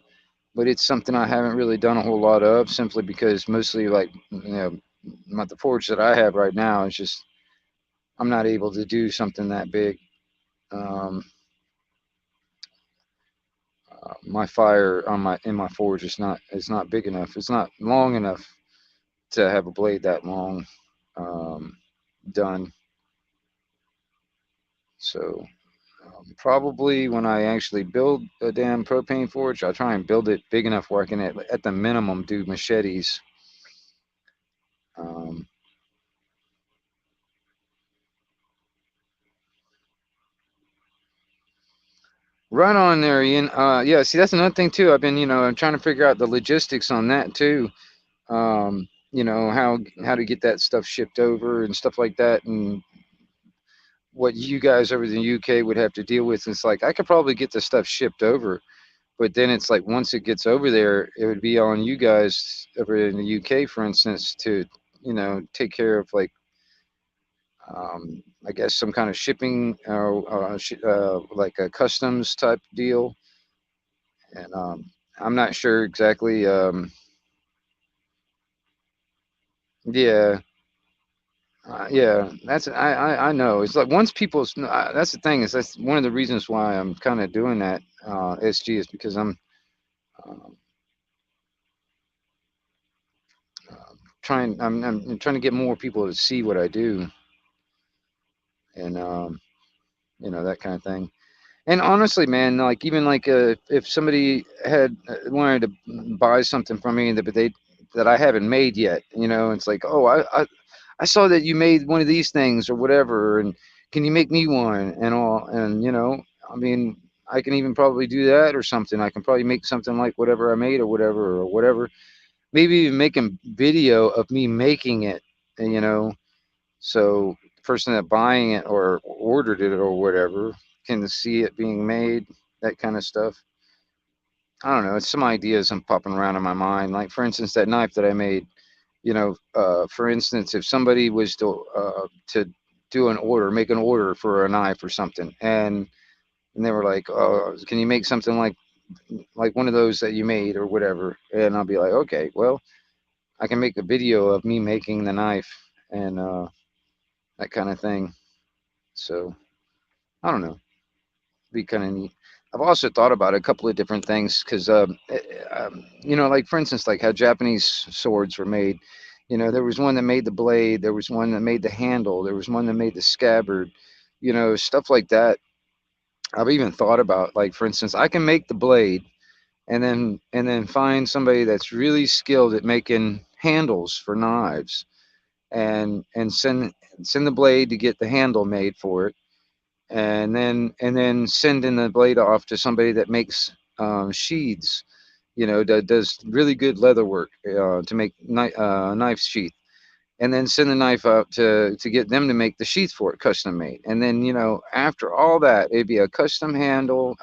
but it's something I haven't really done a whole lot of, simply because mostly like not the forge that I have right now. It's just I'm not able to do something that big. Um, my fire on my in my forge is not big enough. It's not long enough to have a blade that long done. So probably when I actually build a damn propane forge, I'll try and build it big enough where I can at the minimum do machetes. Right on there, Ian. Yeah, see, that's another thing too. I've been, I'm trying to figure out the logistics on that too. How to get that stuff shipped over and stuff like that, and what you guys over in the UK would have to deal with. It's like I could probably get the stuff shipped over, but then it's like once it gets over there, it would be on you guys over in the UK, for instance, to take care of like I guess some kind of shipping, like a customs type deal, and I'm not sure exactly. Yeah, yeah, I know. It's like once people's that's the thing, is that's one of the reasons why I'm kind of doing that SG, is because um, I'm trying to get more people to see what I do, and that kind of thing. And honestly, man, like even like if somebody had wanted to buy something from me that I haven't made yet, it's like, oh, I saw that you made one of these things or whatever, and can you make me one and all? And I mean, I can even probably do that or something. I can probably make something like whatever I made or whatever. Maybe even make a video of me making it, and, so the person that buying it or ordered it or whatever can see it being made, that kind of stuff. I don't know. It's some ideas I'm popping around in my mind. Like for instance, that knife that I made. For instance, if somebody was to do an order, make an order for a knife or something, and they were like, "Oh, can you make something like one of those that you made or whatever?" And I'll be like, "Okay, well, I can make a video of me making the knife and that kind of thing." So I don't know, be kind of neat. I've also thought about a couple of different things because, like for instance, like how Japanese swords were made. There was one that made the blade, there was one that made the handle, there was one that made the scabbard. Stuff like that. I've even thought about, like for instance, I can make the blade, and then find somebody that's really skilled at making handles for knives, and send the blade to get the handle made for it, and then sending the blade off to somebody that makes sheaths, that does really good leather work to make knife sheath, and then send the knife out to get them to make the sheath for it, custom made. And then after all that, it'd be a custom handle,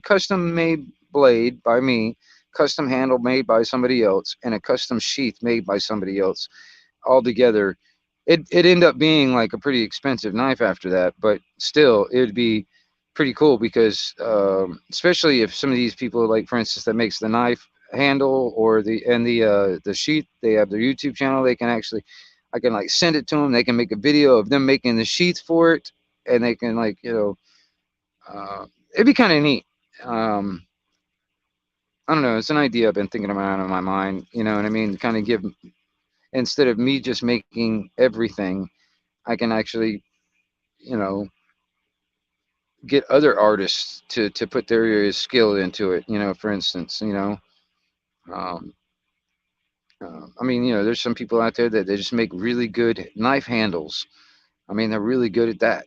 custom made blade by me, custom handle made by somebody else, and a custom sheath made by somebody else, all together. It end up being like a pretty expensive knife after that, but still it'd be pretty cool because especially if some of these people, like for instance, that makes the knife handle or the sheath, they have their YouTube channel. I can like send it to them. They can make a video of them making the sheath for it, and they can like it'd be kind of neat. I don't know. It's an idea I've been thinking about in my mind. You know what I mean? Kind of give, instead of me just making everything, I can actually, you know, get other artists to put their skill into it. For instance, um, I mean, there's some people out there that they just make really good knife handles. I mean, they're really good at that,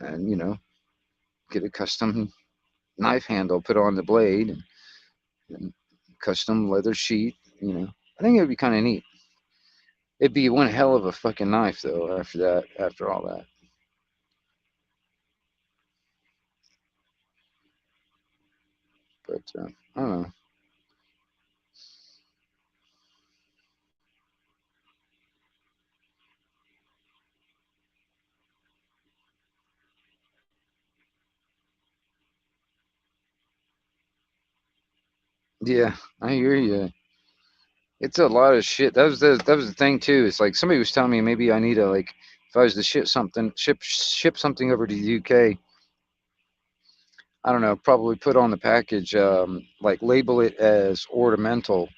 and get a custom knife handle put on the blade, and custom leather sheath. I think it would be kind of neat. It'd be one hell of a fucking knife, though. After all that. But I don't know. Yeah, I hear you. It's a lot of shit. That was the thing too. It's like somebody was telling me maybe I need to, like, if I was to ship something over to the UK, I don't know, probably put on the package, like label it as ornamental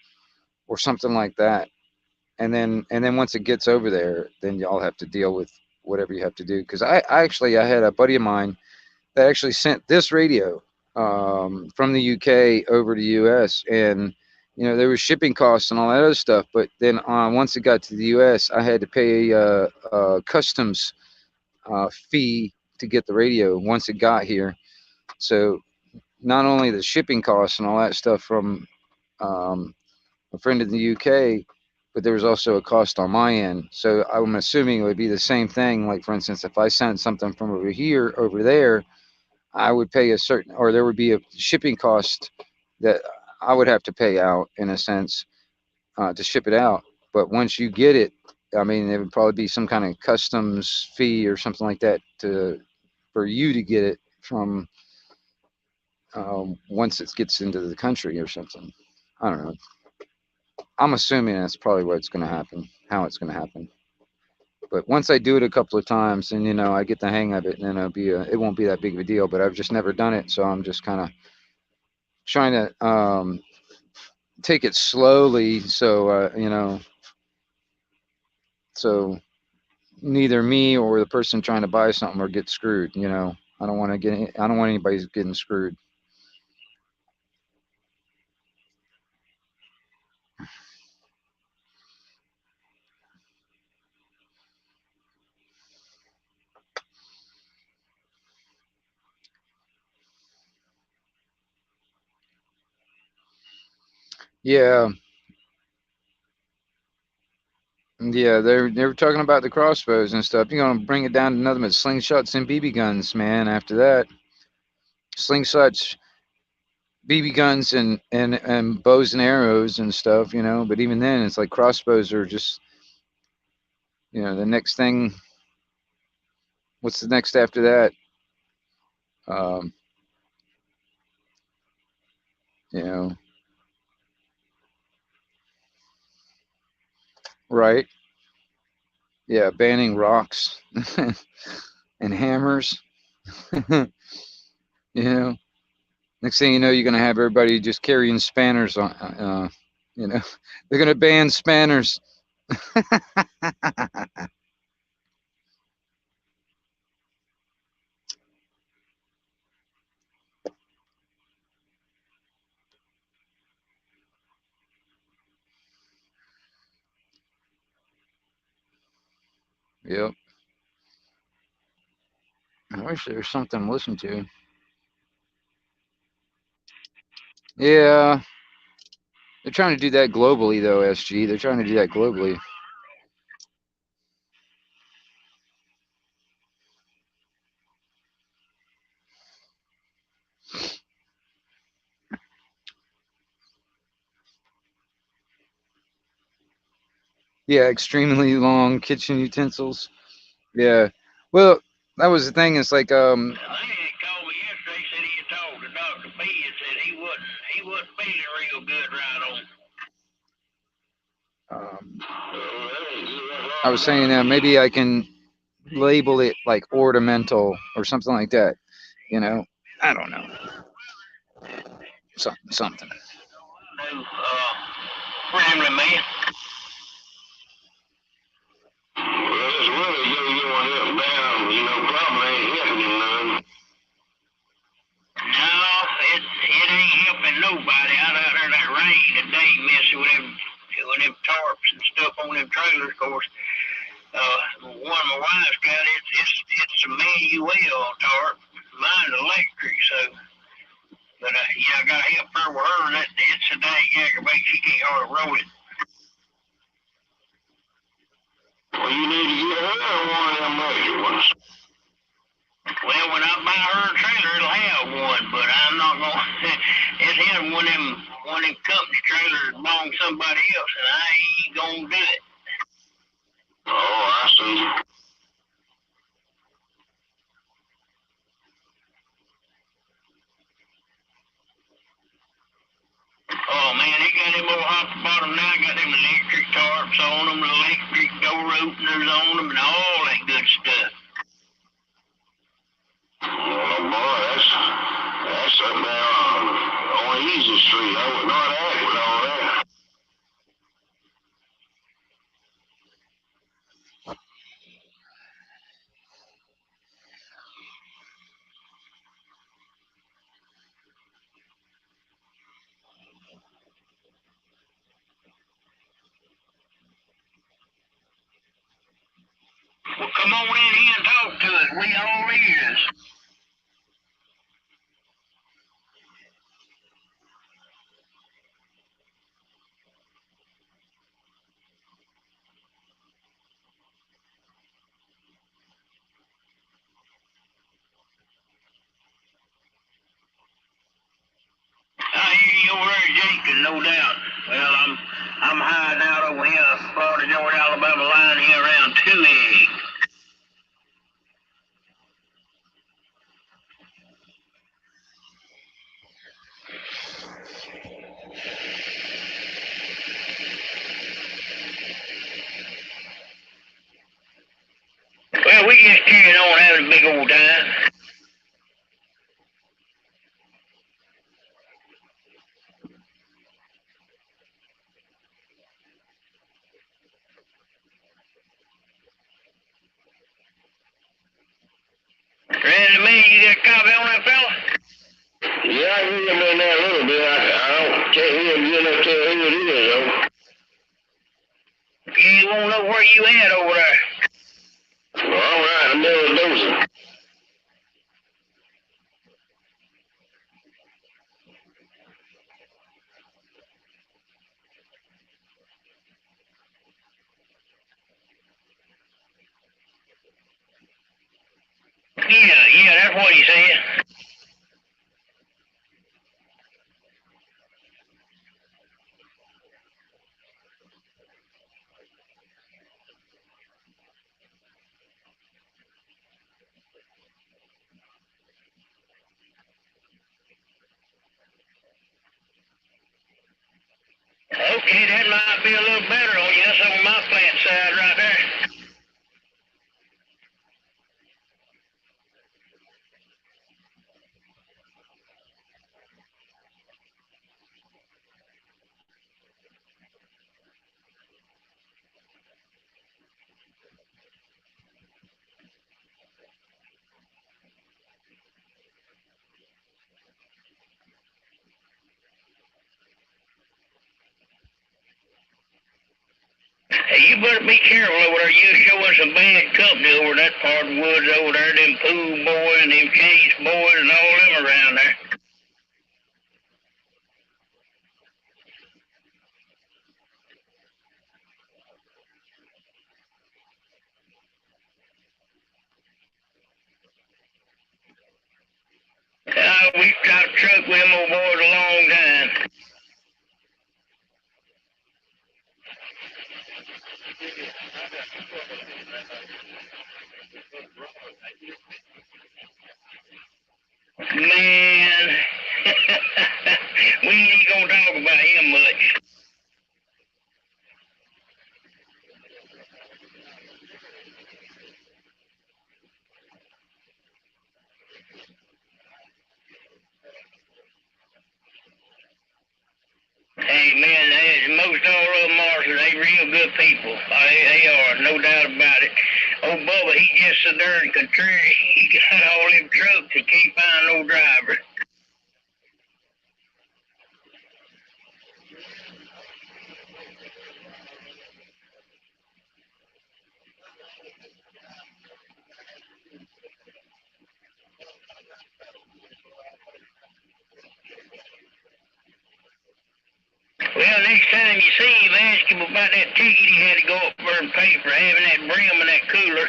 or something like that, and then once it gets over there, then y'all have to deal with whatever you have to do. Because I had a buddy of mine that actually sent this radio from the UK over to US, and there was shipping costs and all that other stuff. But then once it got to the US, I had to pay a customs fee to get the radio once it got here. So not only the shipping costs and all that stuff from a friend in the UK, but there was also a cost on my end. So I'm assuming it would be the same thing. Like for instance, if I sent something from over here over there, I would pay a certain, or there would be a shipping cost that I would have to pay out in a sense to ship it out. But once you get it, I mean, it would probably be some kind of customs fee or something like that to for you to get it from once it gets into the country or something. I don't know. I'm assuming that's probably what's going to happen, how it's going to happen. But once I do it a couple of times, and I get the hang of it, and then it won't be that big of a deal. But I've just never done it, so I'm just kind of trying to take it slowly, so so neither me or the person trying to buy something or get screwed. I don't want to get. I don't want anybody getting screwed. Yeah, yeah. They were talking about the crossbows and stuff. You're gonna bring it down to nothing but slingshots and BB guns, man. After that, slingshots, BB guns, and bows and arrows and stuff. But even then, it's like crossbows are just the next thing. What's the next after that? Um, you know, right? Yeah, banning rocks and hammers. you know, Next thing you know, you're gonna have everybody just carrying spanners on. You know, they're gonna ban spanners. Yep. I wish there was something to listen to. Yeah, they're trying to do that globally, though. SG, they're trying to do that globally. Yeah, extremely long kitchen utensils. Yeah. Well, that was the thing. It's like Lady called me yesterday, said he had talked to Dr. B and said he wasn't feeling real good right on. I was saying maybe I can label it like ornamental or something like that. I don't know. Something. No, friendly man. Well, it's really good going up and down. Probably ain't helping him none. No, it ain't helping nobody. Out there that rain today messing with them tarps and stuff on them trailers. Of course, one my wife's got it's a manual tarp. Mine's electric, so. But I gotta help her with her. It's a dang aggravate. She can't hardly roll it. Well, you need to get her one of them major ones. Well, when I buy her a trailer, it'll have one, but I'm not gonna. It's in one of them company trailers belong to somebody else, and I ain't gonna do it. Oh, I see. Oh man, they got them old hop bottom now. Got them electric tarps on them, electric door openers on them, and all that good stuff. Oh boy, that's up there on Easy Street. I would not act with all that. Well, come on in here and talk to us. We all ears. Jenkins, no doubt. Well, I'm hiding out over here, Florida, Georgia, Alabama line here around 2 egg. Well, we just carrying on having a big old time. Randy, man, you got a copy on that fella? Yeah, I hear him in there a little bit. I can't hear him good enough to tell who it is, though. Yeah, you won't know where you at over there. Well, all right, I'm never dosing. Yeah, that's what he said. Okay, that might be a little better on you. That's on my flat side right there. Hey, you better be careful over there. You showing some bad company over that part of the woods over there. Them pool boys and them case boys and all them around there. We've tried to truck with them old boys a long time. Man, we ain't gonna talk about him much. Hey, man, most all of them are, so they real good people. They are, no doubt about it. Old Bubba, he just sit there and contrary. He got all them trucks, he can't find no driver. Well, next time you see him, ask him about that ticket he had to go up there and pay for having that brim in that cooler.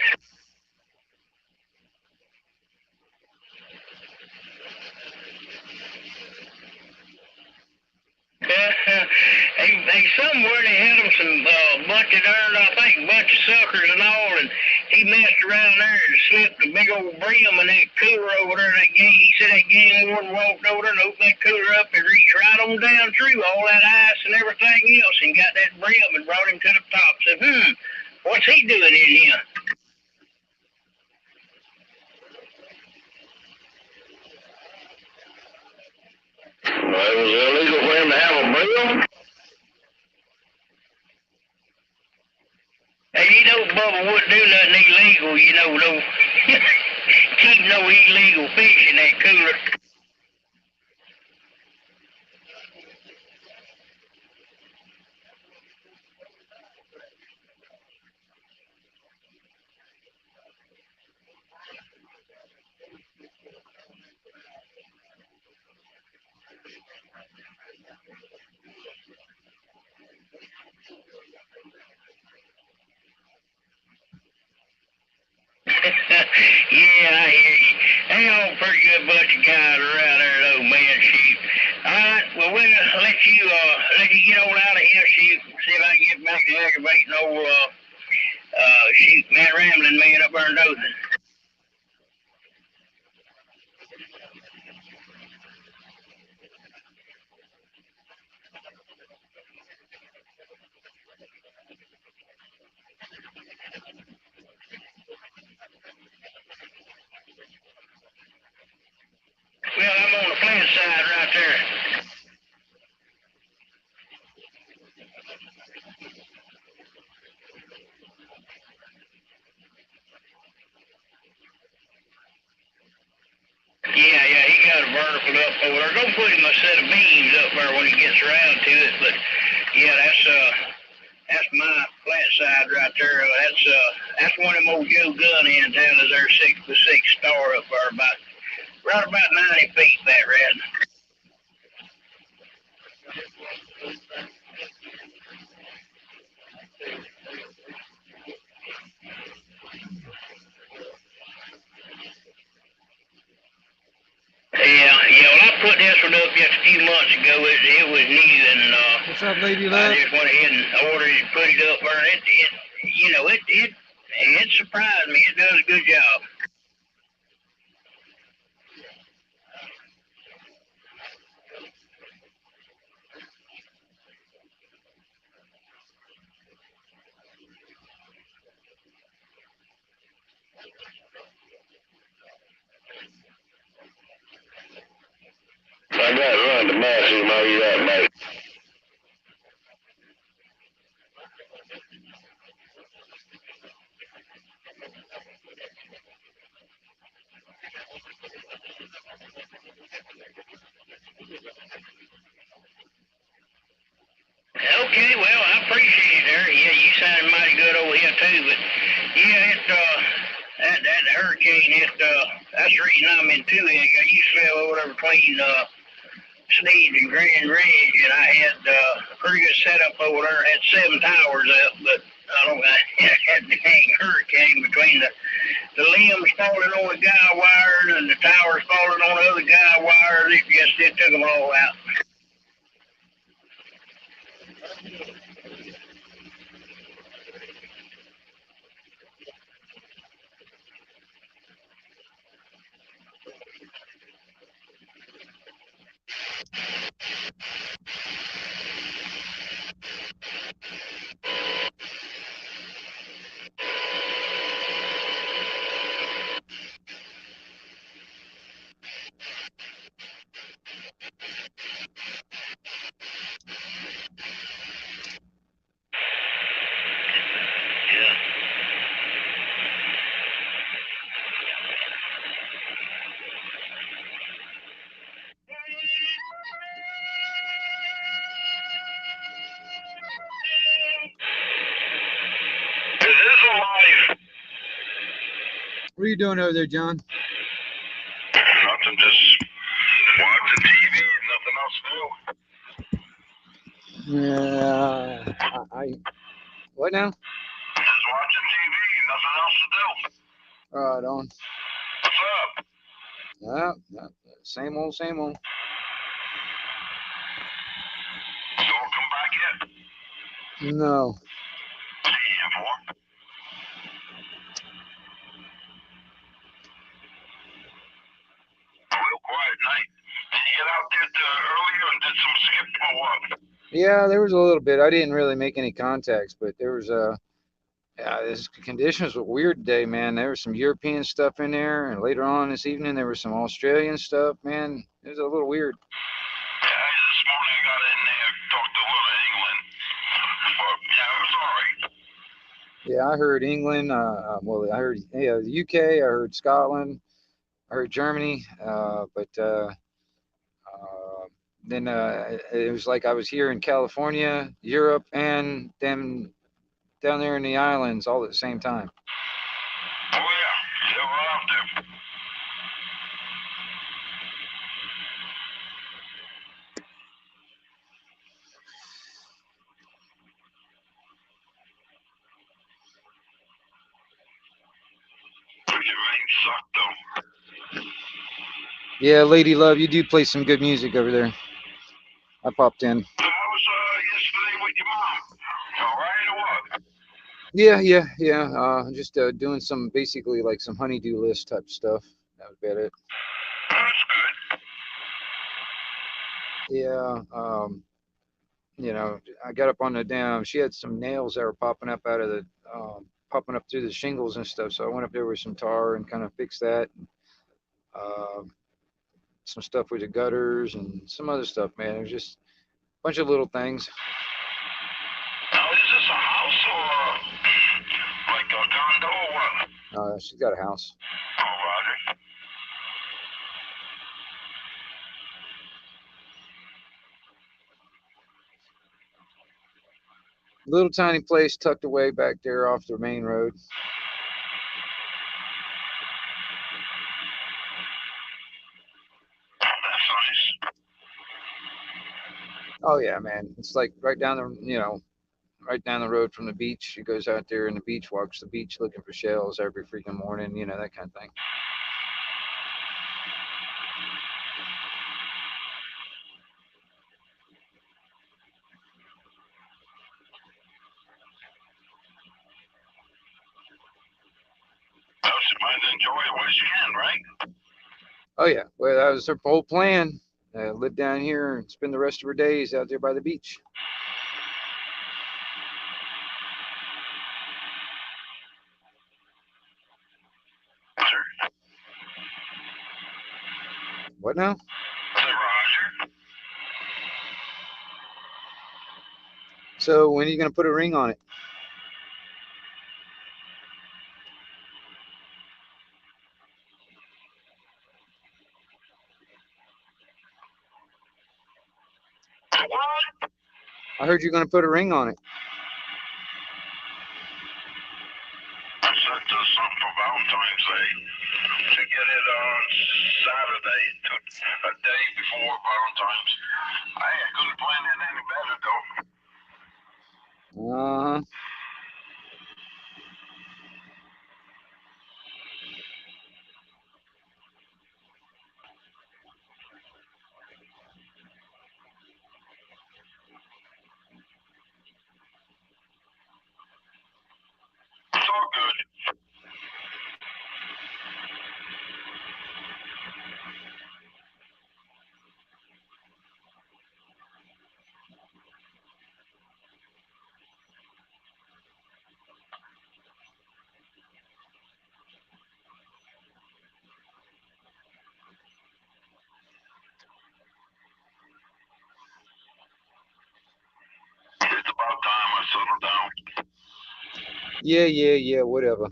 Somewhere they had him some bunch of darn, I think, bunch of suckers and all, and he messed around there and slipped a big old brim in that cooler over there. That game, he said that game warden walked over there and opened that cooler up and reached right on down through all that ice and everything else and got that brim and brought him to the top. Said, what's he doing in here? Well, it was illegal for him to have a brim. Hey, you know Bubba wouldn't do nothing illegal, no, keep no illegal fish in that cooler. Yeah, I hear you. They all pretty good bunch of guys around there, though, man. Shoot, All right, well, we'll let you get on out of here. See if I can get back to aggravating old shoot, man, rambling man up there in Dothan. Well, I'm on the flat side right there. Yeah, he got a vertical up over there. Don't put him a set of beams up there when he gets around to it, but yeah, that's my flat side right there. That's one of them old Joe Gunn in town. Is their 6x6 star up there, right about 90 feet, that red. Yeah. Well, I put this one up just a few months ago. It was new, and what's up, lady love? I just went ahead and ordered it, put it up there. It surprised me. It does a good job. I got to run the bathroom. I'll be right back. Okay, well, I appreciate it there. Yeah, you sounded mighty good over here too, but yeah, that hurricane, that's the reason I'm in Two Egg. I used to live over there between Sneed and Grand Ridge, and I had a pretty good setup over there. I had 7 towers up, but I had the dang hurricane between the limbs falling on the guy wires and the towers falling on the other guy wires. It took them all out. What are you doing over there, John? Nothing, just watching TV, nothing else to do. Yeah, what now? Just watching TV, nothing else to do. Right on. What's up? Yeah, same old, same old. You don't come back yet? No. Real quiet night. Did you get out there earlier and did some skipping or what? Yeah, there was a little bit. I didn't really make any contacts, but there was this conditions were weird today, man. There was some European stuff in there, and later on this evening there was some Australian stuff, man. It was a little weird. Yeah, this morning I got in there, talked a little England, but yeah, it was all right. Yeah, I heard England. Well, I heard the UK. I heard Scotland. I heard Germany. But then it was like I was here in California, Europe, and then down there in the islands all at the same time. Oh yeah, we're out there. Freaking rain sucked though. Yeah, Lady Love, you do play some good music over there. I popped in. How was yesterday with your mom? All right or what? Yeah. Just doing some basically like some honeydew list type stuff. That was about it. That's good. Yeah. I got up on the dam. She had some nails that were popping up out of the popping up through the shingles and stuff. So I went up there with some tar and kind of fixed that. Um, some stuff with the gutters and some other stuff, man. It was just a bunch of little things. Now, is this a house or like a condo or what? She's got a house. Oh, Roger. Little tiny place tucked away back there off the main road. That's nice. Oh yeah, man. It's like right down the road from the beach. She goes out there in the beach, walks the beach looking for shells every freaking morning, that kind of thing. Well, she might enjoy it where she can, right? Oh yeah, well that was her whole plan. Live down here and spend the rest of her days out there by the beach. Sure. What now? Roger. So when are you gonna put a ring on it? What? I heard you're gonna put a ring on it. I said something for Valentine's Day to get it on Saturday, a day before Valentine's. I couldn't plan it any better, though. It's all good. It's about time I settle down. Yeah, whatever.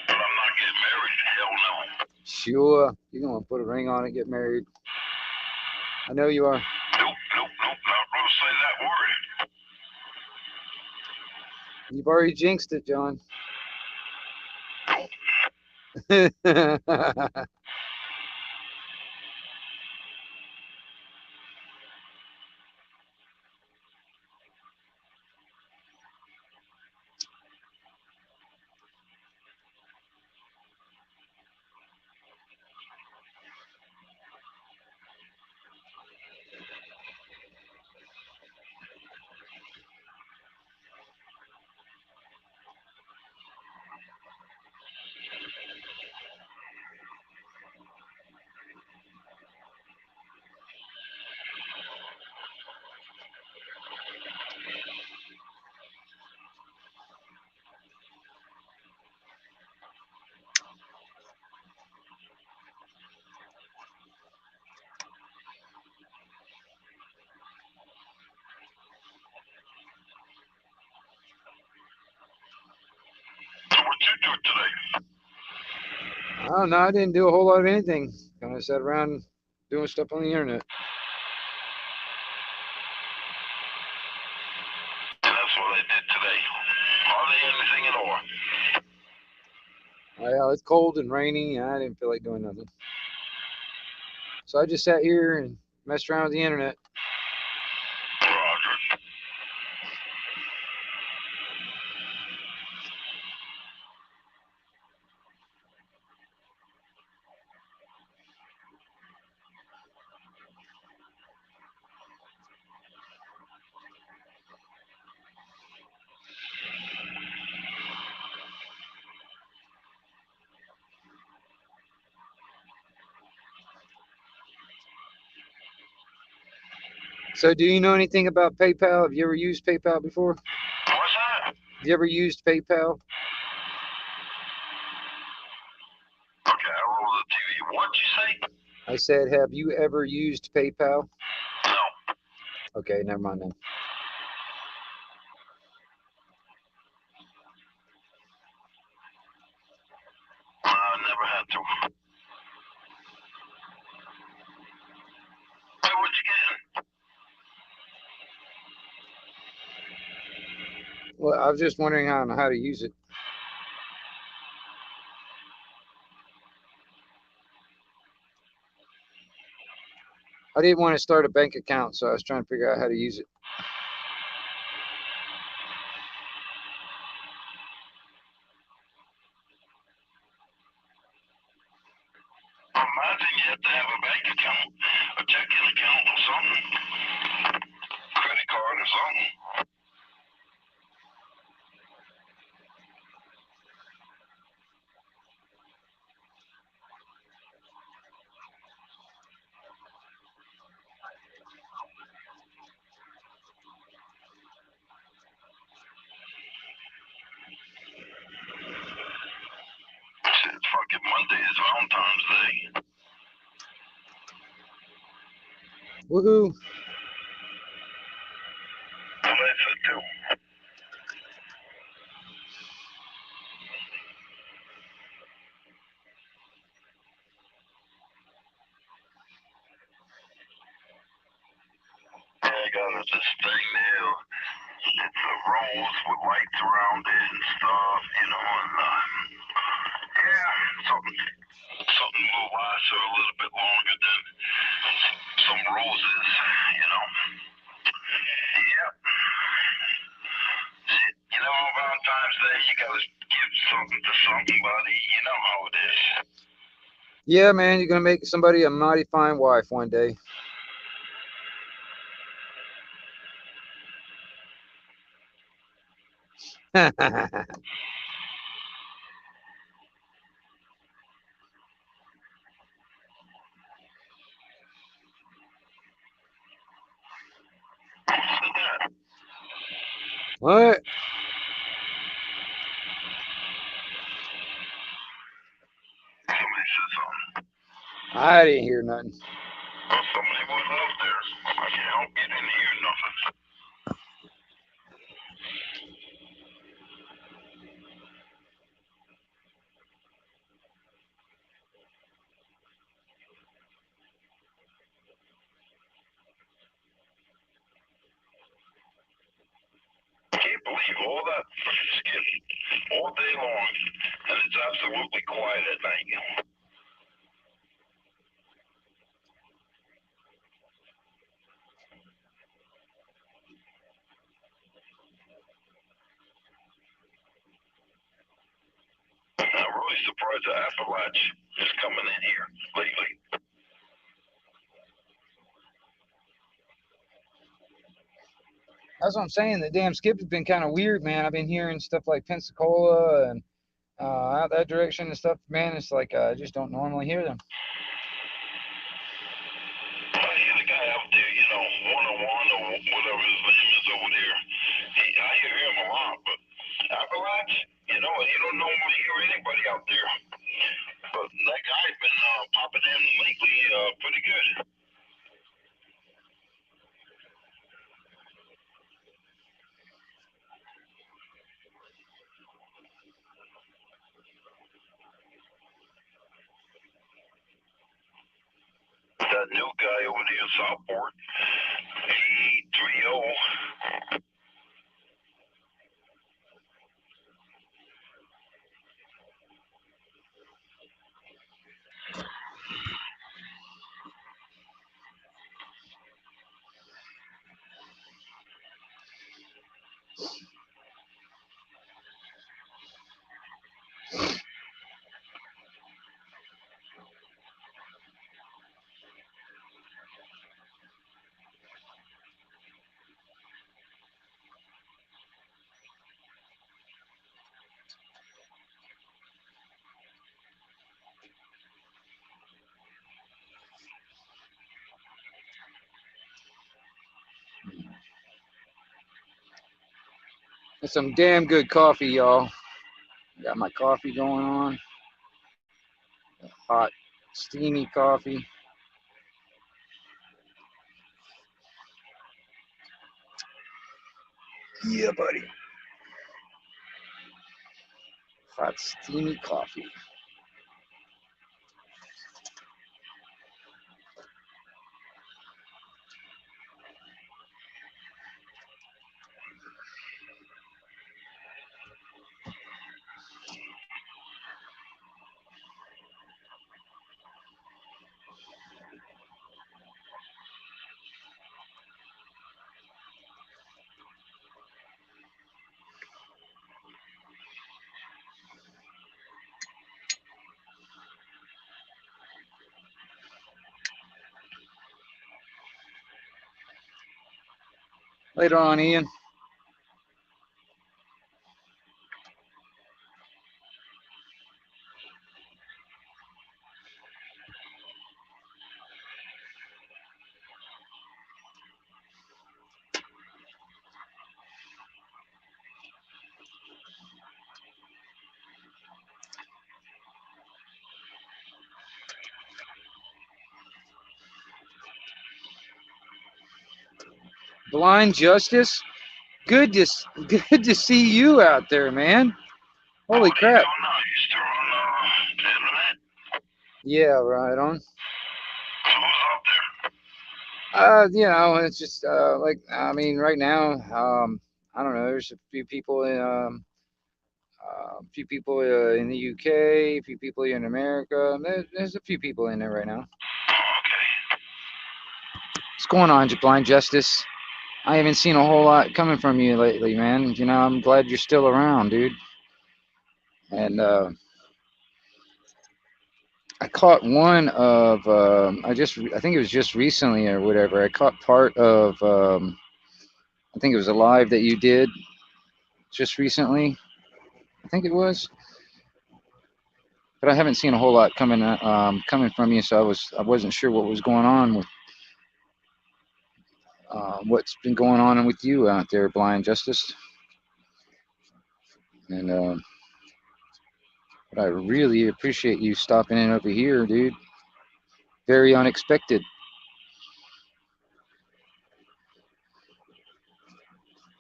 But I'm not getting married. Hell no. Sure, you're gonna put a ring on it, get married. I know you are. Nope. Not gonna say that word. You've already jinxed it, John. Nope. So what you do today? Oh no, I didn't do a whole lot of anything. Kind of sat around doing stuff on the internet. And that's what I did today. Hardly anything at all. Yeah, it's cold and rainy, and I didn't feel like doing nothing. So I just sat here and messed around with the internet. Roger. So, do you know anything about PayPal? Have you ever used PayPal before? What's that? Have you ever used PayPal? Okay, I roll the TV. What'd you say? I said, have you ever used PayPal? No. Okay, never mind then. I never had to. Hey, what you getting? Well, I was just wondering how to use it. I didn't want to start a bank account, so I was trying to figure out how to use it. Imagine you have to have a bank account, a checking account or something. Credit card or something. Shit, fucking Monday is Valentine's Day. Woohoo! Well, that's it too. Yeah, I got this thing there. It's a rose with lights around it and stuff, you know, and yeah, something will last her a little bit longer than some roses, you know. Yep. You know, on Valentine's Day, you gotta give something to somebody. You know how it is. Yeah, man, you're gonna make somebody a mighty fine wife one day. What? Somebody said something. I didn't hear nothing. Well, somebody was out there. I can't help you didn't hear nothing. I can't believe all that freaking skip all day long, and it's absolutely quiet at night. I'm really surprised the Appalach is coming in here lately. That's what I'm saying. The damn skip has been kind of weird, man. I've been hearing stuff like Pensacola and out that direction and stuff. Man, it's like I just don't normally hear them. I hear the guy out there, you know, 101 or whatever his name is over there. I hear him a lot, but Appalach, you know, you don't normally hear anybody out there. But that guy's been popping in lately pretty good. That new guy over there in Southport, 830. It's some damn good coffee, y'all. Got my coffee going on. Hot, steamy coffee. Yeah, buddy. Hot, steamy coffee. Later on, Ian. Blind Justice. Good to see you out there, man. Holy crap. Yeah, right on. You know, it's just like, I mean, right now, I don't know. There's a few people in in the UK, a few people in America. There's a few people in there right now. What's going on, Blind Justice? I haven't seen a whole lot coming from you lately, man. You know, I'm glad you're still around, dude. And I caught one of I think it was just recently or whatever. I caught part of I think it was a live that you did just recently. I think it was, but I haven't seen a whole lot coming from you. So I wasn't sure what was going on with what's been going on with you out there, Blind Justice. And but I really appreciate you stopping in over here, dude. Very unexpected.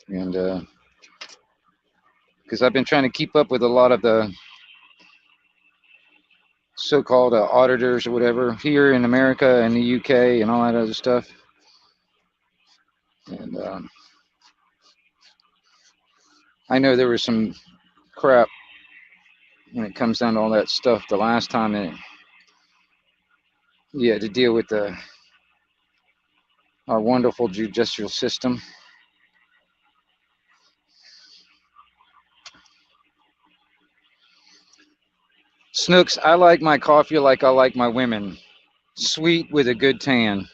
And because I've been trying to keep up with a lot of the so-called auditors or whatever here in America and the UK and all that other stuff. And I know there was some crap when it comes down to all that stuff the last time that you had to deal with our wonderful judicial system. Snooks, I like my coffee like I like my women. Sweet with a good tan.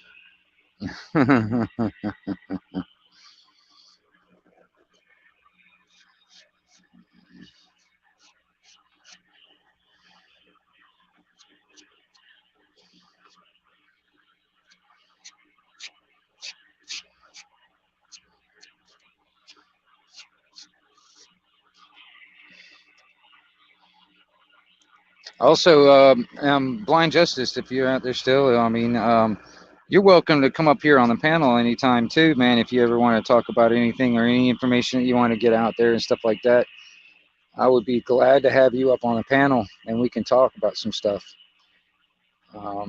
Also, Blind Justice, if you're out there still, I mean, you're welcome to come up here on the panel anytime too, man. If you ever want to talk about anything or any information that you want to get out there and stuff like that, I would be glad to have you up on the panel and we can talk about some stuff. I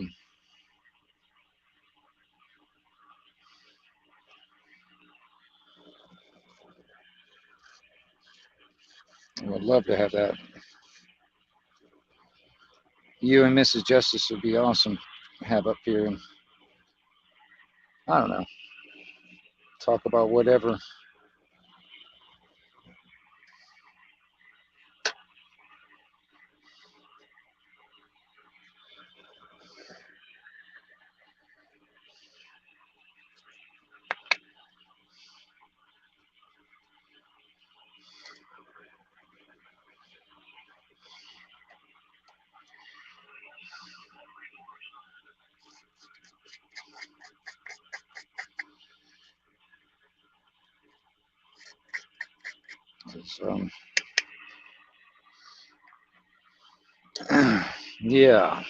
would love to have that. You and Mrs. Justice would be awesome to have up here, and I don't know, talk about whatever. So, yeah.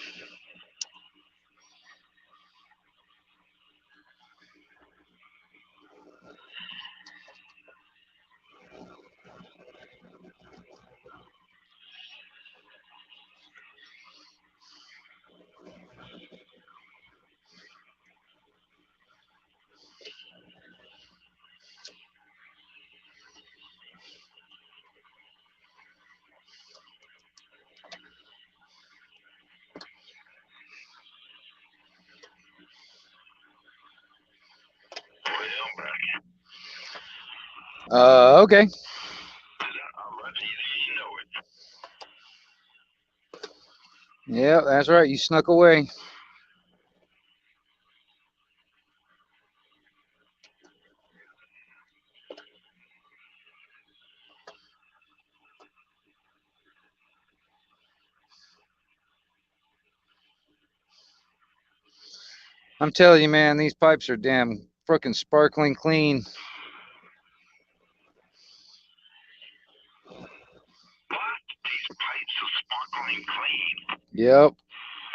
Okay. Yeah, that's right. You snuck away. I'm telling you, man, these pipes are damn freaking sparkling clean. What? These pipes are sparkling clean. Yep.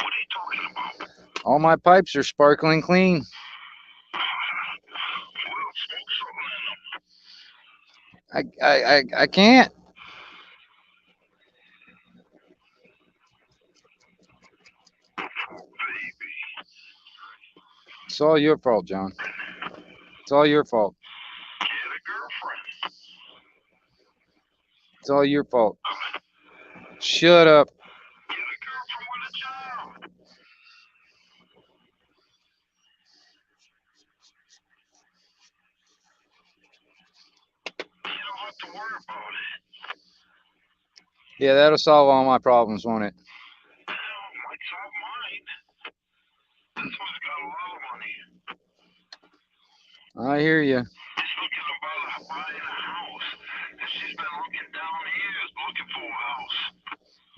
What are you talking about? All my pipes are sparkling clean. Well, smoke something in them. I can't. Baby. It's all your fault, John. It's all your fault. Get a girlfriend. It's all your fault. Shut up. Get a girlfriend with a job. You don't have to worry about it. Yeah, that'll solve all my problems, won't it? Might solve mine. This one's got a lot of money. I hear you. She's looking about buying a house. And she's been looking down years looking for a house.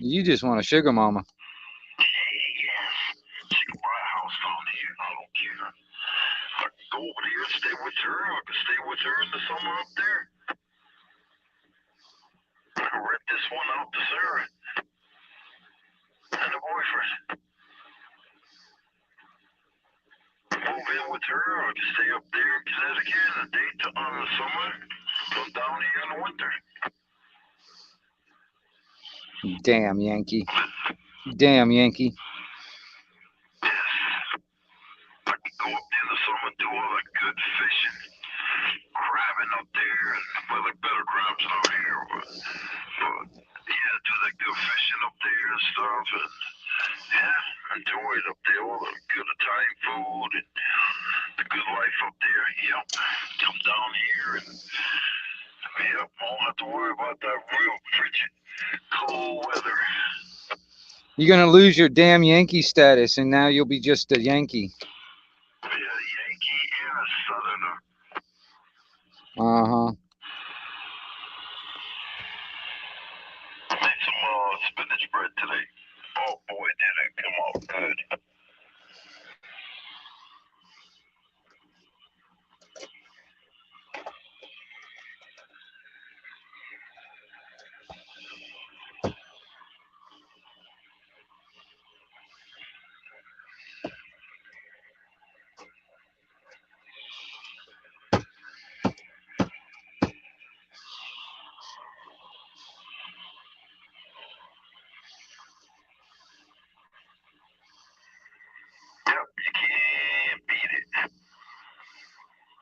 You just want a sugar mama. Yes. She can buy a house down here. I don't care. I can go over there and stay with her. I can stay with her in the summer up there. I can rent this one out to Sarah and her boyfriend. Move in with her or just stay up there in Connecticut in the daytime in the summer. Come down here in the winter. Damn Yankee. Damn Yankee. Yes. I can go up there in the summer and do all that good fishing. Crabbing up there. Well, like better crabs out here. But yeah, do that good fishing up there and stuff. And yeah, enjoy it up there. All the good Italian food and the good life up there. Yep. Come down here and yep, I don't have to worry about that real frigid cold weather. You're gonna lose your damn Yankee status, and now you'll be just a Yankee. Yeah, Yankee and a Southerner. Uh-huh. I made some spinach bread today. Oh boy, did it come out good. Yep, you can't beat it.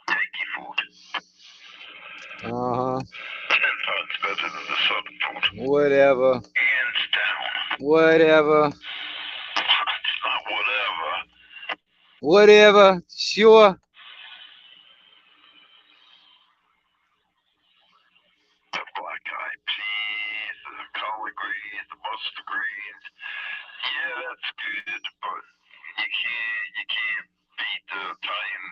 Yankee food. Uh-huh. 10 times better than the Southern food. Whatever. Hands down. Whatever. It's not whatever. Whatever. Sure. The black eyed peas, the collard greens, the mustard greens. Yeah, that's good, but you can't beat the Italian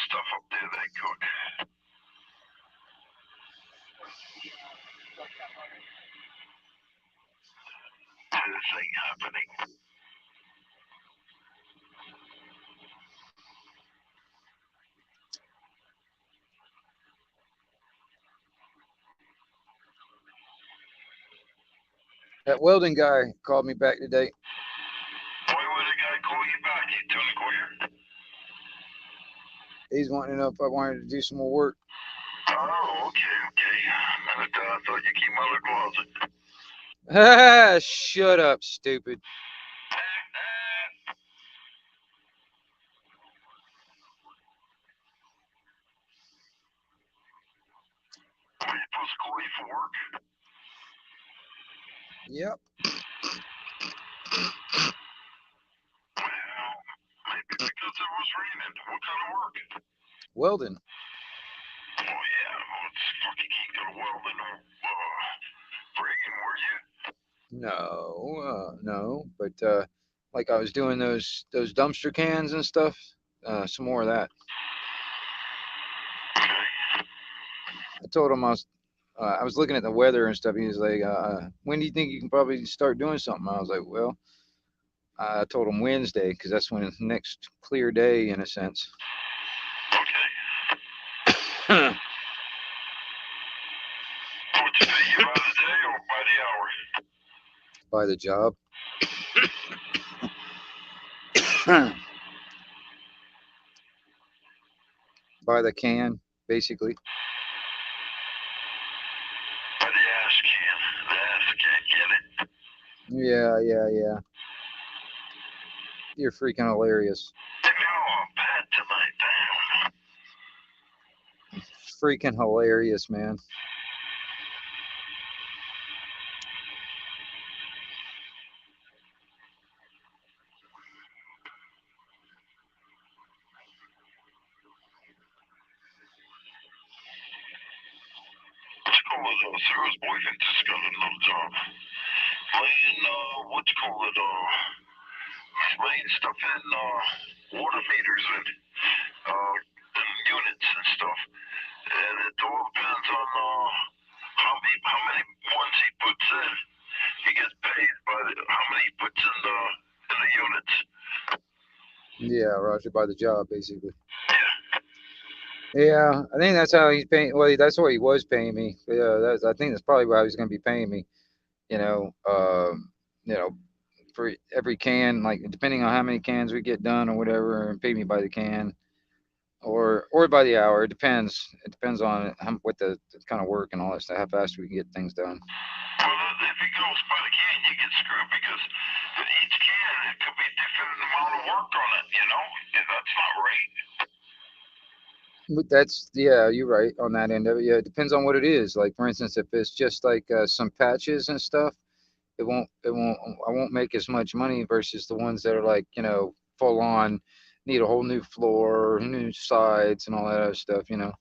stuff up there they cook. This ain't happening. That welding guy called me back today. Why would the guy call you back? He Tony Coyer? He's wanting to know if I wanted to do some more work. Oh, okay. I thought you came out of the closet. Shut up, stupid. Are you supposed to call you for work? Yep. Well, maybe because it was raining. What kind of work? Welding. Oh, yeah. Well, it's fucking can't go to welding or friggin', were you? No. But like I was doing those dumpster cans and stuff. Some more of that. Okay. I told him I was looking at the weather and stuff. He was like, when do you think you can probably start doing something? I was like, well, I told him Wednesday because that's when it's next clear day in a sense. Okay. What you pay you by the day or by the hour? By the job. By the can, basically. By the ass can. The ass can't get it. Yeah. You're freaking hilarious. Give me all bad tonight, damn. Freaking hilarious, man. Sarah's boyfriend just got another job. Laying, laying stuff in, water meters and units and stuff. And it all depends on, how many ones he puts in. He gets paid by how many he puts in the units. Yeah, Roger, by the job, basically. Yeah. Yeah, I think that's how he's paying. Well, that's what he was paying me. Yeah, I think that's probably what he's going to be paying me. You know, for every can, like depending on how many cans we get done or whatever, and pay me by the can, or by the hour. It depends. It depends on what the kind of work and all that stuff. How fast we can get things done. Well, if it goes by the can, you get screwed because each can it could be different amount of work on it. You know, and that's not right. But you're right on that end of it. Yeah, it depends on what it is. Like for instance, if it's just like some patches and stuff, I won't make as much money versus the ones that are like, full on, need a whole new floor, new sides and all that other stuff, Yeah, that's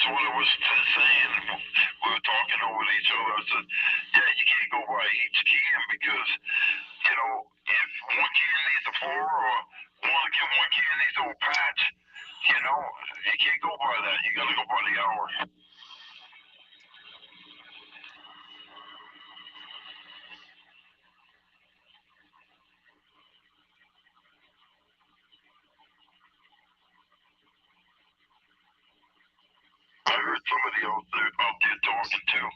what I was saying. We were talking over each other. I said, yeah, you can't go by each can because, if one can needs a floor or one can needs a patch, you can't go by that. You got to go by the hour. I heard somebody out there talking too.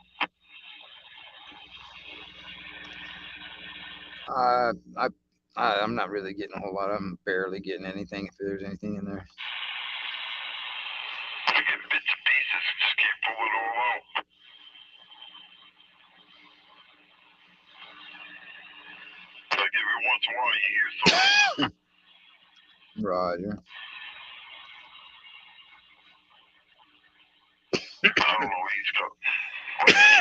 I'm not really getting a whole lot. I'm barely getting anything, if there's anything in there. I get bits and pieces, just can't pull it all out. Like every once in a while you hear something. Roger. I don't know, he's got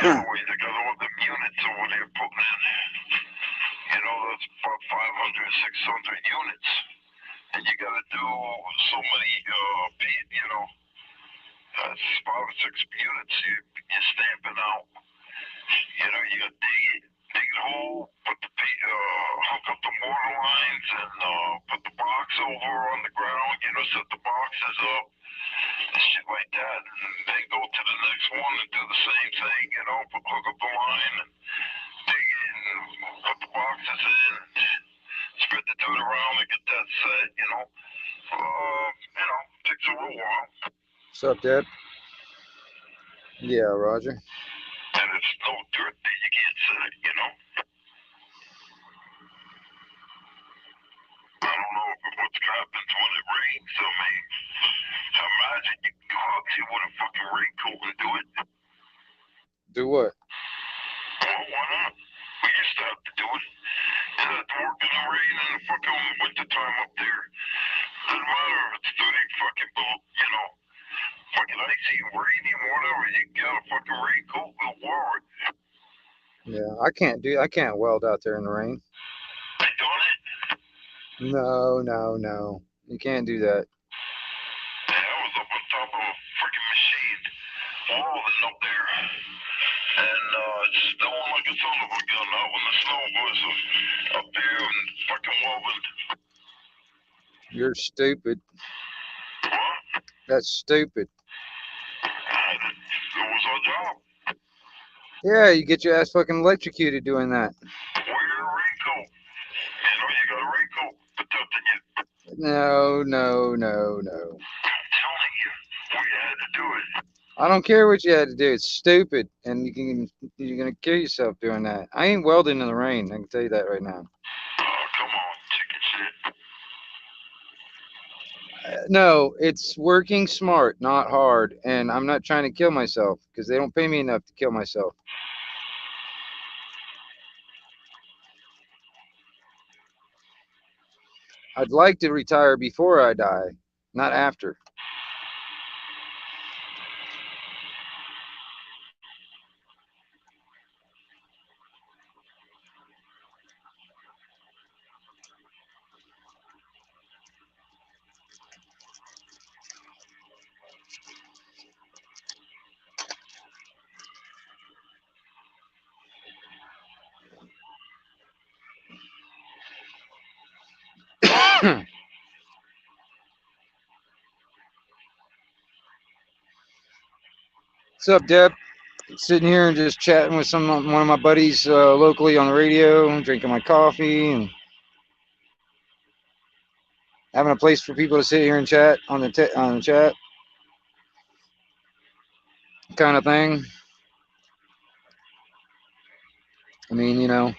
giveaways. They got all them units over there putting in. That's about 500, 600 units. And you got to do so many, that's 5 or 6 units you're stamping out. You got to dig it hole, hook up the mortar lines and put the box over on the ground, set the boxes up and shit like that. And then go to the next one and do the same thing, hook up the line and dig it and put the boxes in and spread the dirt around and get that set, takes a little while. What's up, Dad? Yeah, Roger. and it's no dirt that you can't sit, you know? I don't know what happens when it rains. I mean, imagine you go out here with a fucking raincoat and do it. Do what? Well, why not? We used to have to do it. You have to work in the rain in the fucking winter time up there. Doesn't matter if it's 30 fucking below, you know, fucking icy, rainy, whatever. You get a fucking raincoat, we'll wear it. Yeah, I can't weld out there in the rain. I done it. No. You can't do that. Yeah, I was up on top of a freaking machine, welding up there. And snowing like a son of a gun out when the snow was up there and fucking welding. You're stupid. What? That's stupid. It was our job. Yeah, you get your ass fucking electrocuted doing that. Wear your raincoat. You know you got a raincoat protecting you. No. I'm telling you, we had to do it. I don't care what you had to do. It's stupid, and you're gonna kill yourself doing that. I ain't welding in the rain. I can tell you that right now. Oh, come on, chicken shit. No, it's working smart, not hard, and I'm not trying to kill myself because they don't pay me enough to kill myself. I'd like to retire before I die, not after. What's up, Deb? Sitting here and just chatting with one of my buddies locally on the radio, drinking my coffee, and having a place for people to sit here and chat on the chat kind of thing. I mean, you know,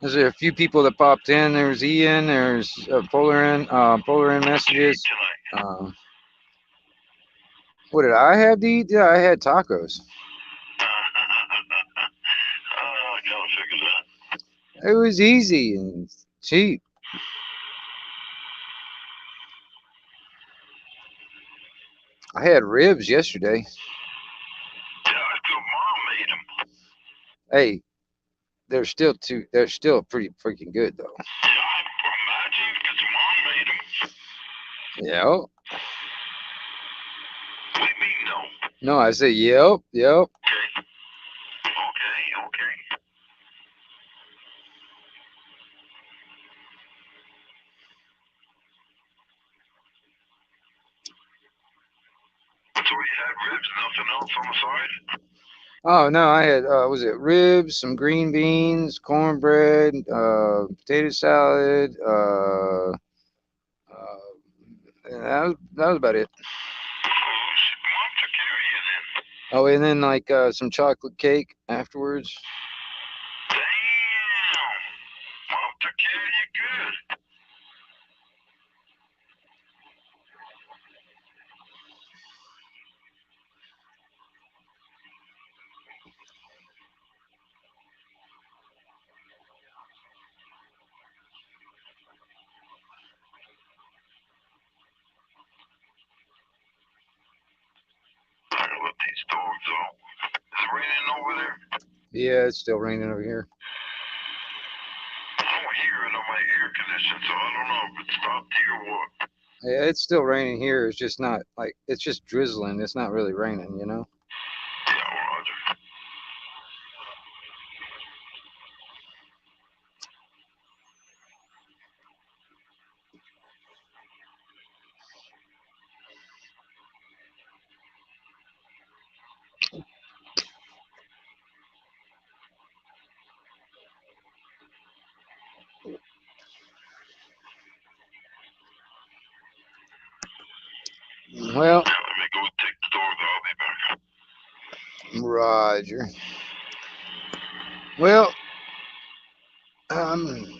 there's a few people that popped in. There's Ian. There's Polar N messages. What did I have to eat? Yeah, I had tacos. I gotta figure that. It was easy and cheap. I had ribs yesterday. Yeah, good mom made them. Hey, they're still pretty freaking good though. Yeah, I imagine because mom made them. Yeah. What do you mean no? No, I say yep. Okay. So you had ribs, nothing else on the side? Oh no, I had was it ribs, some green beans, cornbread, potato salad, and that was about it. Mom took care of you then. Oh, and then like some chocolate cake afterwards. Damn, mom took care of you good. I gotta let these dogs out. Is it raining over there? Yeah, it's still raining over here. I don't hear it on my air condition, so I don't know if it stopped here or what. Yeah, it's still raining here. It's just not like it's just drizzling. It's not really raining, you know. Yeah, Roger. Well, Yeah, let me go take the dog. I'll be back. Roger. Well, haven't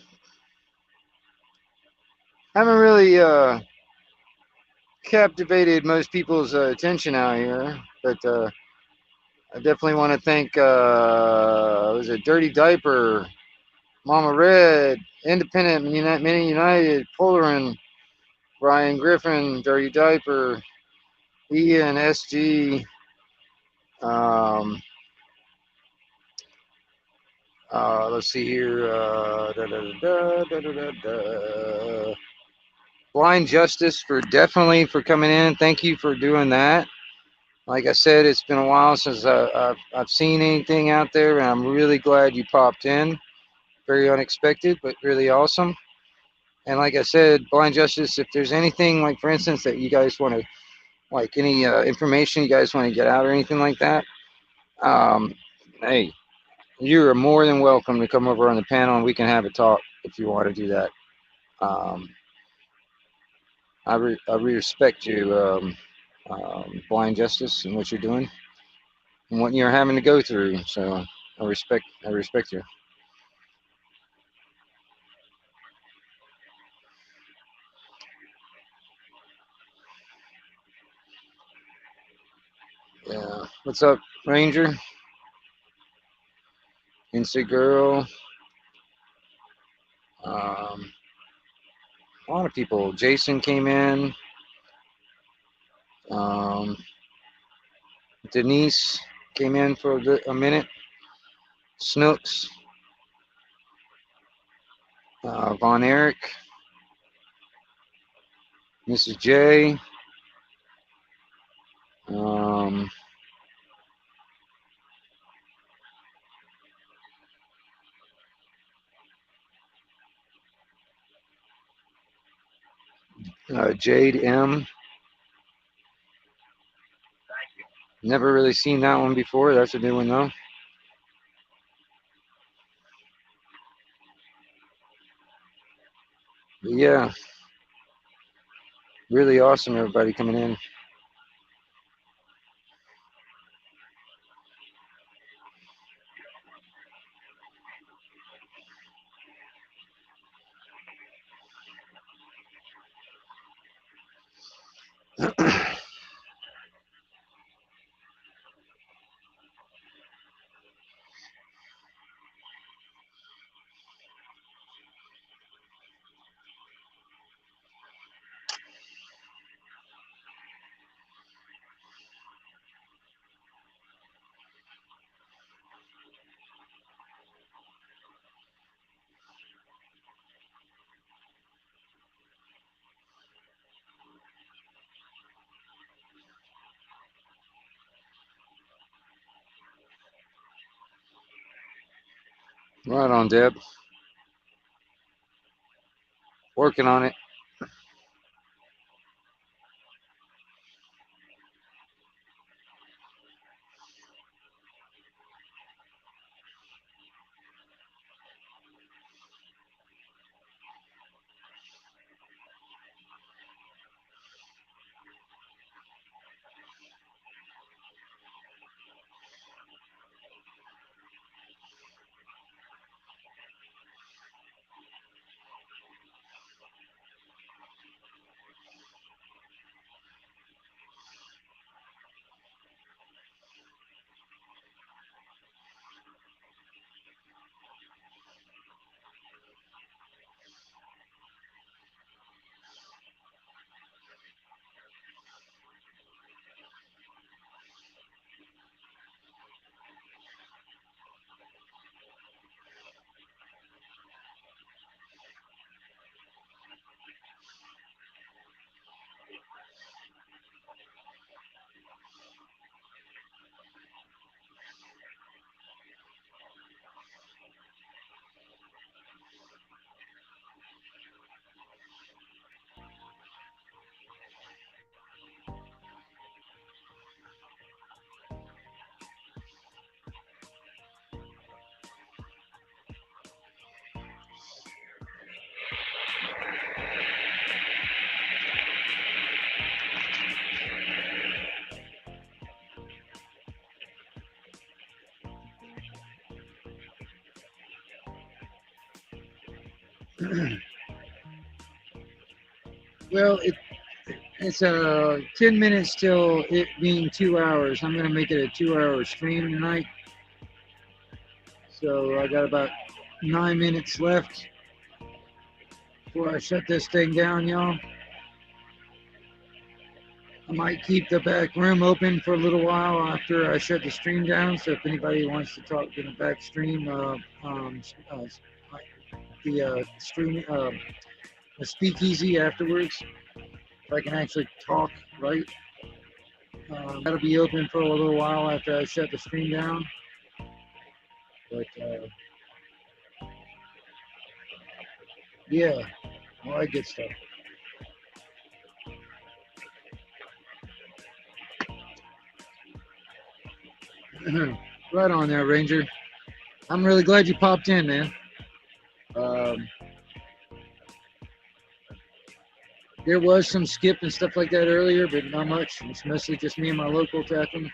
really captivated most people's attention out here, but I definitely want to thank was it Dirty Diaper, Mama Red, Independent, Mini United, Polarin, Brian Griffin, Dirty Diaper, Ian, SG, let's see here, Blind Justice for coming in. Thank you for doing that. Like I said, it's been a while since I've seen anything out there, and I'm really glad you popped in. Very unexpected, but really awesome. And like I said, Blind Justice, if there's anything, like for instance, that you guys want to, like any information you guys want to get out or anything like that, hey, you are more than welcome to come over on the panel and we can have a talk if you want to do that. I respect you, Blind Justice, and what you're doing and what you're having to go through. So I respect you. Yeah. What's up, Ranger? Insta Girl. A lot of people. Jason came in. Denise came in for a minute. Snooks. Von Erich. Mrs. J. Jade M. Never really seen that one before. That's a new one though. But yeah, really awesome. Everybody coming in. Right on, Deb. Working on it. Well, it's 10 minutes till it being 2 hours. I'm gonna make it a 2-hour stream tonight. So I got about 9 minutes left before I shut this thing down, y'all. I might keep the back room open for a little while after I shut the stream down. So if anybody wants to talk in the back stream, stream, the speakeasy afterwards, if I can actually talk right, that'll be open for a little while after I shut the stream down. But yeah, all that good stuff. Right on there, Ranger. I'm really glad you popped in, man. There was some skip and stuff like that earlier, but not much. It's mostly just me and my local tackling.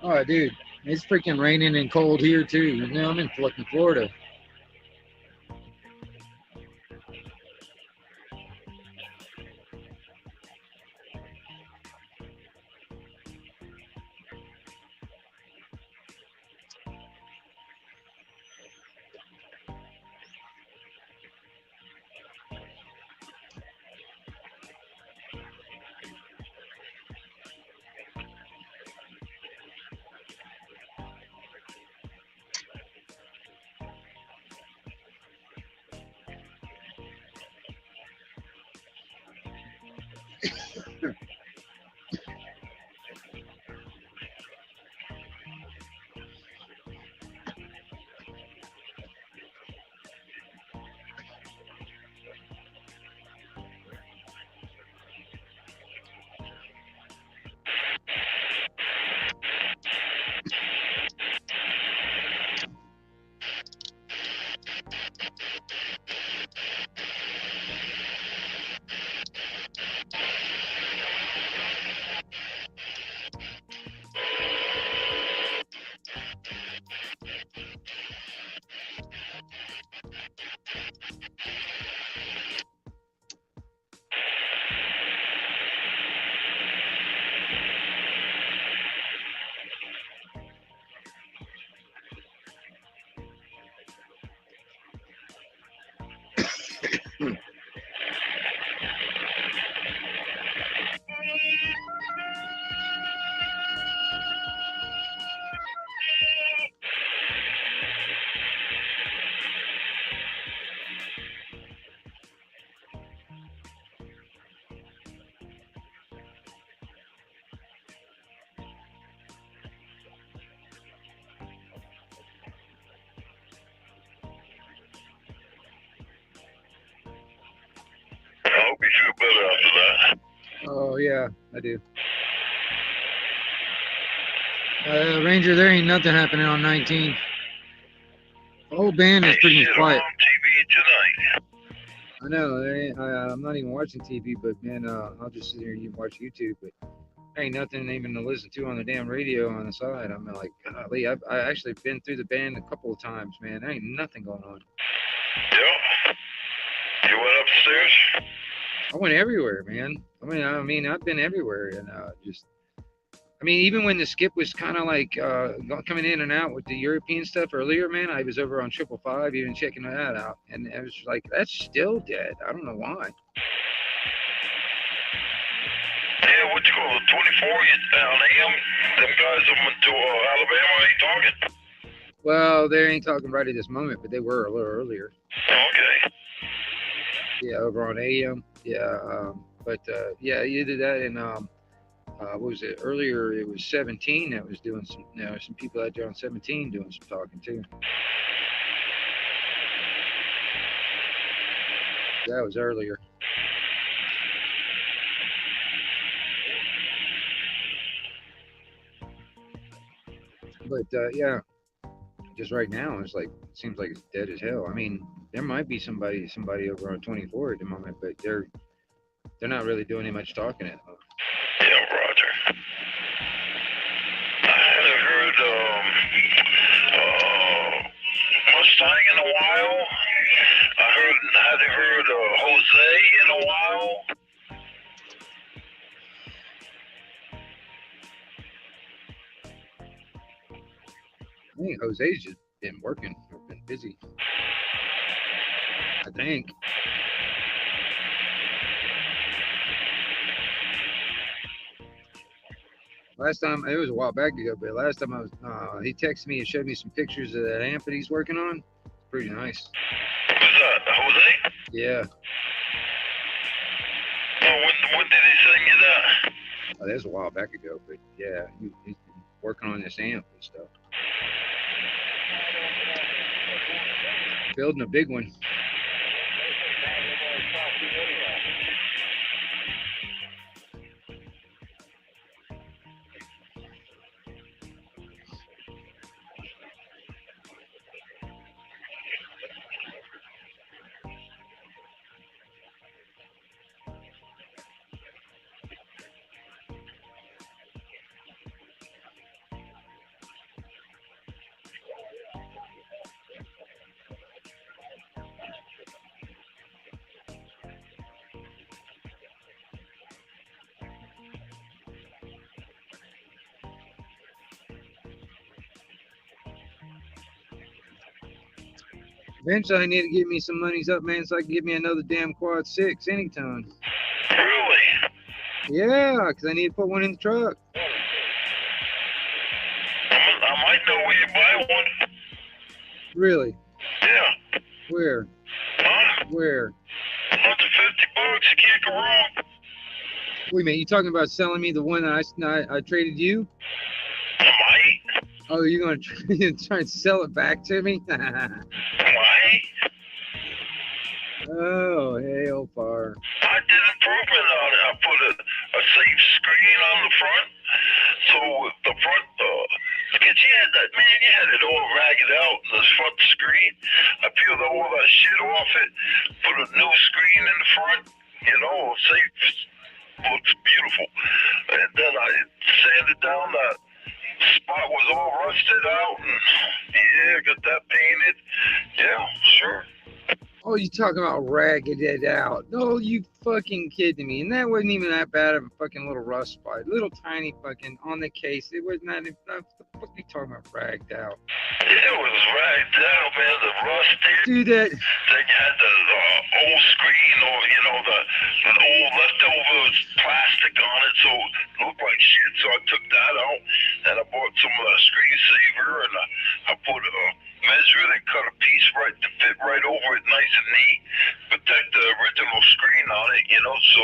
Oh, dude, it's freaking raining and cold here too. You know, I'm in fucking Florida. I hope you feel better after that. Oh yeah, I do. Ranger, there ain't nothing happening on 19. The whole band is pretty much quiet. On TV tonight. I know. I'm not even watching TV, but man, I'll just sit here and watch YouTube. But there ain't nothing even to listen to on the damn radio on the side. I'm like, golly, I actually been through the band a couple of times, man. There ain't nothing going on. Yeah. You went upstairs? I went everywhere, man. I mean, I've been everywhere, and even when the skip was kind of like coming in and out with the European stuff earlier, man, I was over on 555 even checking that out, and it was like, that's still dead. I don't know why. Yeah, what you call it, 24 on AM? Them guys up to Alabama ain't talking? Well, they ain't talking right at this moment, but they were a little earlier. Okay. Yeah, over on AM. Yeah, yeah, either that and what was it earlier? It was 17 that was doing some. Some people out there on 17 doing some talking too. That was earlier. But yeah, just right now, it's like it seems like it's dead as hell. I mean, there might be somebody over on 24 at the moment, but they're not really doing any much talking at the moment. Yeah, Roger. I haven't heard Mustang in a while. I hadn't heard Jose in a while. I think Jose's just been working, been busy. I think. Last time, it was a while back ago, but last time I was, he texted me and showed me some pictures of that amp that he's working on. It's pretty nice. Who's that, Jose? Yeah. When did he send you that? Oh, that was a while back ago, but yeah, he's been working on this amp and stuff. Building a big one. Eventually, I need to get me some monies up, man, so I can get me another damn quad 6 anytime. Really? Yeah, because I need to put one in the truck. I might know where you buy one. Really? Yeah. Where? Huh? Where? $150, you can't go wrong. Wait a minute, you talking about selling me the one that I traded you? I might. Oh, you're going to try and sell it back to me? Why? Oh, hell far. I did improvement on it. I put a safe screen on the front. So the front, because you had it all ragged out in the front screen. I peeled all that shit off it, put a new screen in the front, safe, looks beautiful. And then I sanded down that spot was all rusted out, and got that painted. Yeah, sure. Oh, you talking about ragged it out? No, you fucking kidding me? And that wasn't even that bad of a fucking little rust spot. Little tiny fucking on the case. It was not. What the fuck are you talking about ragged out? Yeah, it was ragged out, man. The rust there. Dude, that. Then you had the old screen, or the old leftover plastic on it, so it looked like shit. So I took that out, and I bought some of that screensaver, and I put a measure it and cut a piece right to fit right over it, nice and neat. Protect the original screen on it, so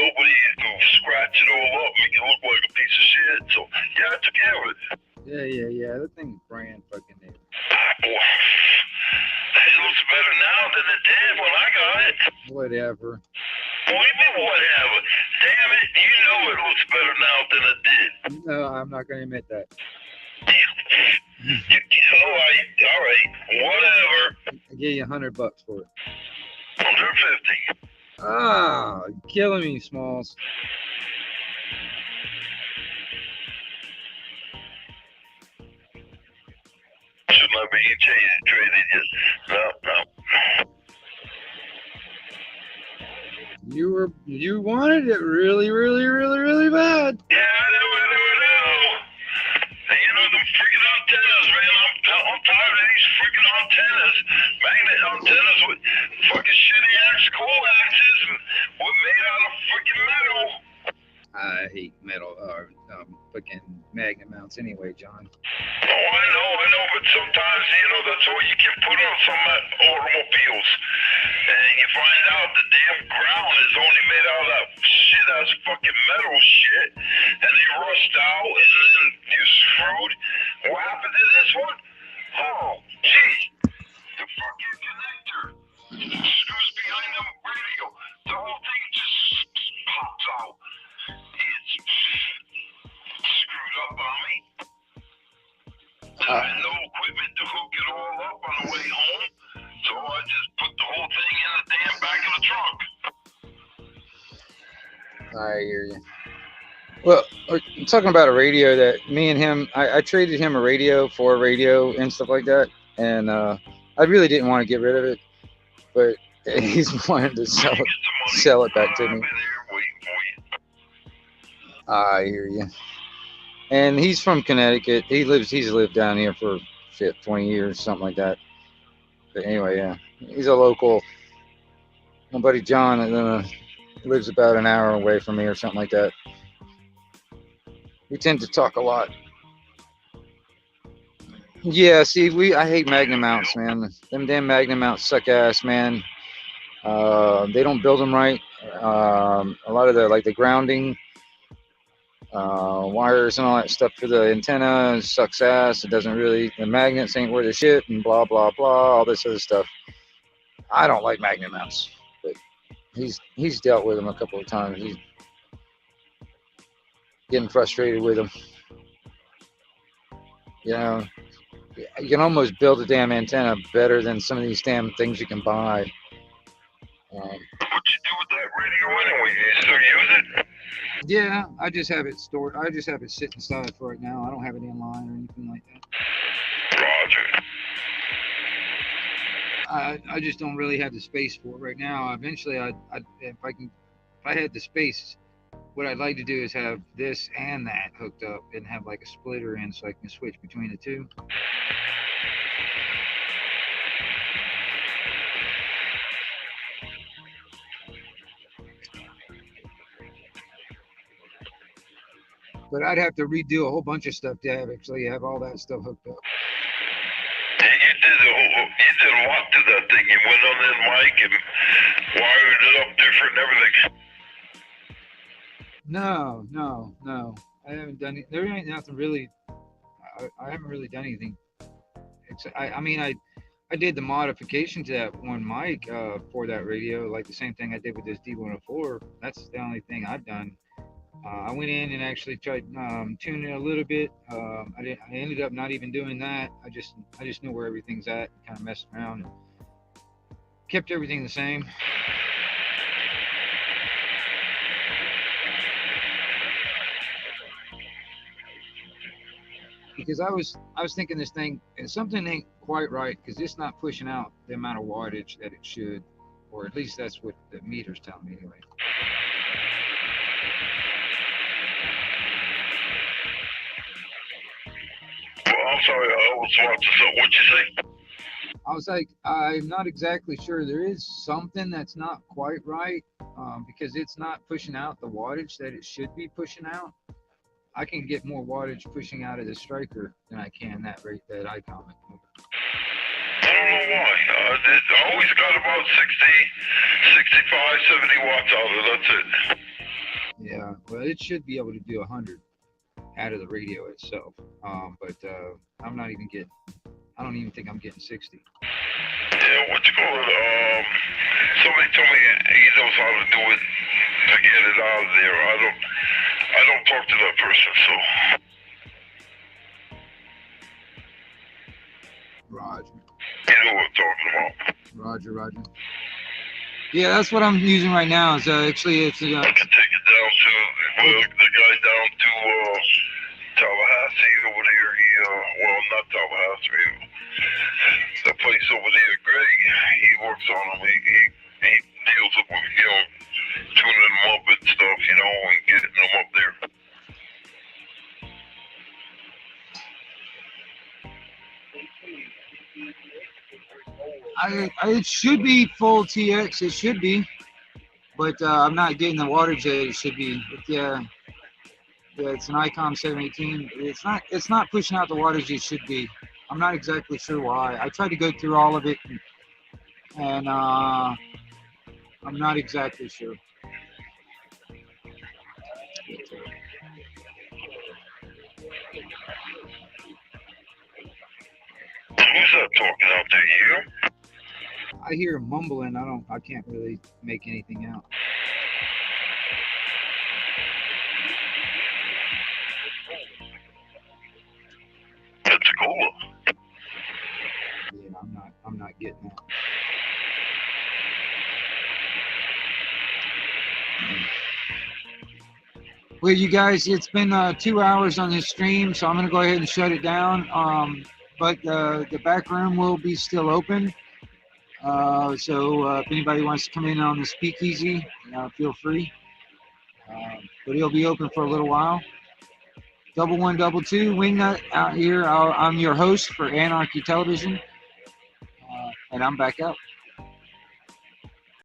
nobody can scratch it all up, make it look like a piece of shit. So yeah, I took care of it. Yeah. That thing's brand fucking new. Boy, it looks better now than it did when I got it. Whatever. What do you mean, whatever? Damn it, you know it looks better now than it did. No, I'm not going to admit that. All right, whatever. I gave you $100 for it. 150. Ah, you're killing me, Smalls. Should not be traded yet. No. You wanted it really, really, really, really bad. Yeah, I know. Them freaking antennas, man. I'm tired of these freaking antennas. Magnet antennas with fucking shitty ass coaxes and were made out of freaking metal. I hate metal, fucking magnet mounts anyway, John. Oh, I know, but sometimes, that's all you can put on some automobiles. And you find out the damn ground is only made out of that shit-ass fucking metal shit. And they rust out, and then you're screwed. What happened to this one? Oh, gee. The fucking connector screws behind the radio. The whole thing just pops out. It's screwed up on me. had no equipment to hook it all up on the way home, so I just put the whole thing in the damn back of the trunk. I hear you. Well, we're talking about a radio that me and him, I traded him a radio for a radio and stuff like that, and I really didn't want to get rid of it, but he's wanting to sell it back to me. I hear you. And he's from Connecticut. He's lived down here for 20 years, something like that. But anyway, yeah, he's a local. My buddy John lives about an hour away from me or something like that. We tend to talk a lot. Yeah, see, I hate Magnum mounts, man. Them damn Magnum mounts suck ass, man. They don't build them right. A lot of the grounding wires and all that stuff for the antenna sucks ass. It doesn't really. The magnets ain't worth a shit and blah blah blah. All this other stuff. I don't like Magnum mounts, but he's dealt with them a couple of times. He's getting frustrated with them. You know, you can almost build a damn antenna better than some of these damn things you can buy. What'd you do with that radio anyway? You still use it? Yeah, I just have it stored. I just have it sitting aside for right now. I don't have it in line or anything like that. Roger. I just don't really have the space for it right now. Eventually, if I had the space, what I'd like to do is have this and that hooked up and have like a splitter in so I can switch between the two. But I'd have to redo a whole bunch of stuff to actually have all that stuff hooked up. Yeah, you did a lot to that thing. You went on that mic and wired it up different and everything. No. I haven't done it. There ain't nothing really. I haven't really done anything. Except, I did the modification to that one mic for that radio, like the same thing I did with this D104. That's the only thing I've done. I went in and actually tried tuning it a little bit. I ended up not even doing that. I just knew where everything's at, kind of messed around, and kept everything the same. Because I was thinking this thing, and something ain't quite right, because it's not pushing out the amount of wattage that it should, or at least that's what the meter's telling me anyway. I'm sorry, I was watching. So what'd you say? I was like, I'm not exactly sure. There is something that's not quite right because it's not pushing out the wattage that it should be pushing out. I can get more wattage pushing out of the Striker than I can that Icom. I don't know why. I always got about 60, 65, 70 watts out of it. That's it. Yeah, well, it should be able to do 100 out of the radio itself. But I'm not even getting, I don't even think I'm getting 60. Yeah, what you call it? Somebody told me he knows how to do it to get it out of there. I don't talk to that person, so. Roger. You know what I'm talking about. Roger. Yeah, that's what I'm using right now. Is actually it's. I can take it down to the guy down to Tallahassee over there. Well, not Tallahassee. The place over there, Greg. He works on them. He deals with tuning them up and stuff, and getting them up there. It should be full TX. It should be, but I'm not getting the wattage that it should be. But yeah, it's an Icom 718. It's not pushing out the wattage it should be. I'm not exactly sure why. I tried to go through all of it, and I'm not exactly sure. Who's that talking out there? You? I hear mumbling. I can't really make anything out. Pensacola. getting out. Well, you guys, it's been 2 hours on this stream, so I'm going to go ahead and shut it down. But the back room will be still open. So if anybody wants to come in on the speakeasy, feel free. But it'll be open for a little while. 1122 Wingnut out here. I'm your host for Anarchy Television. And I'm back out.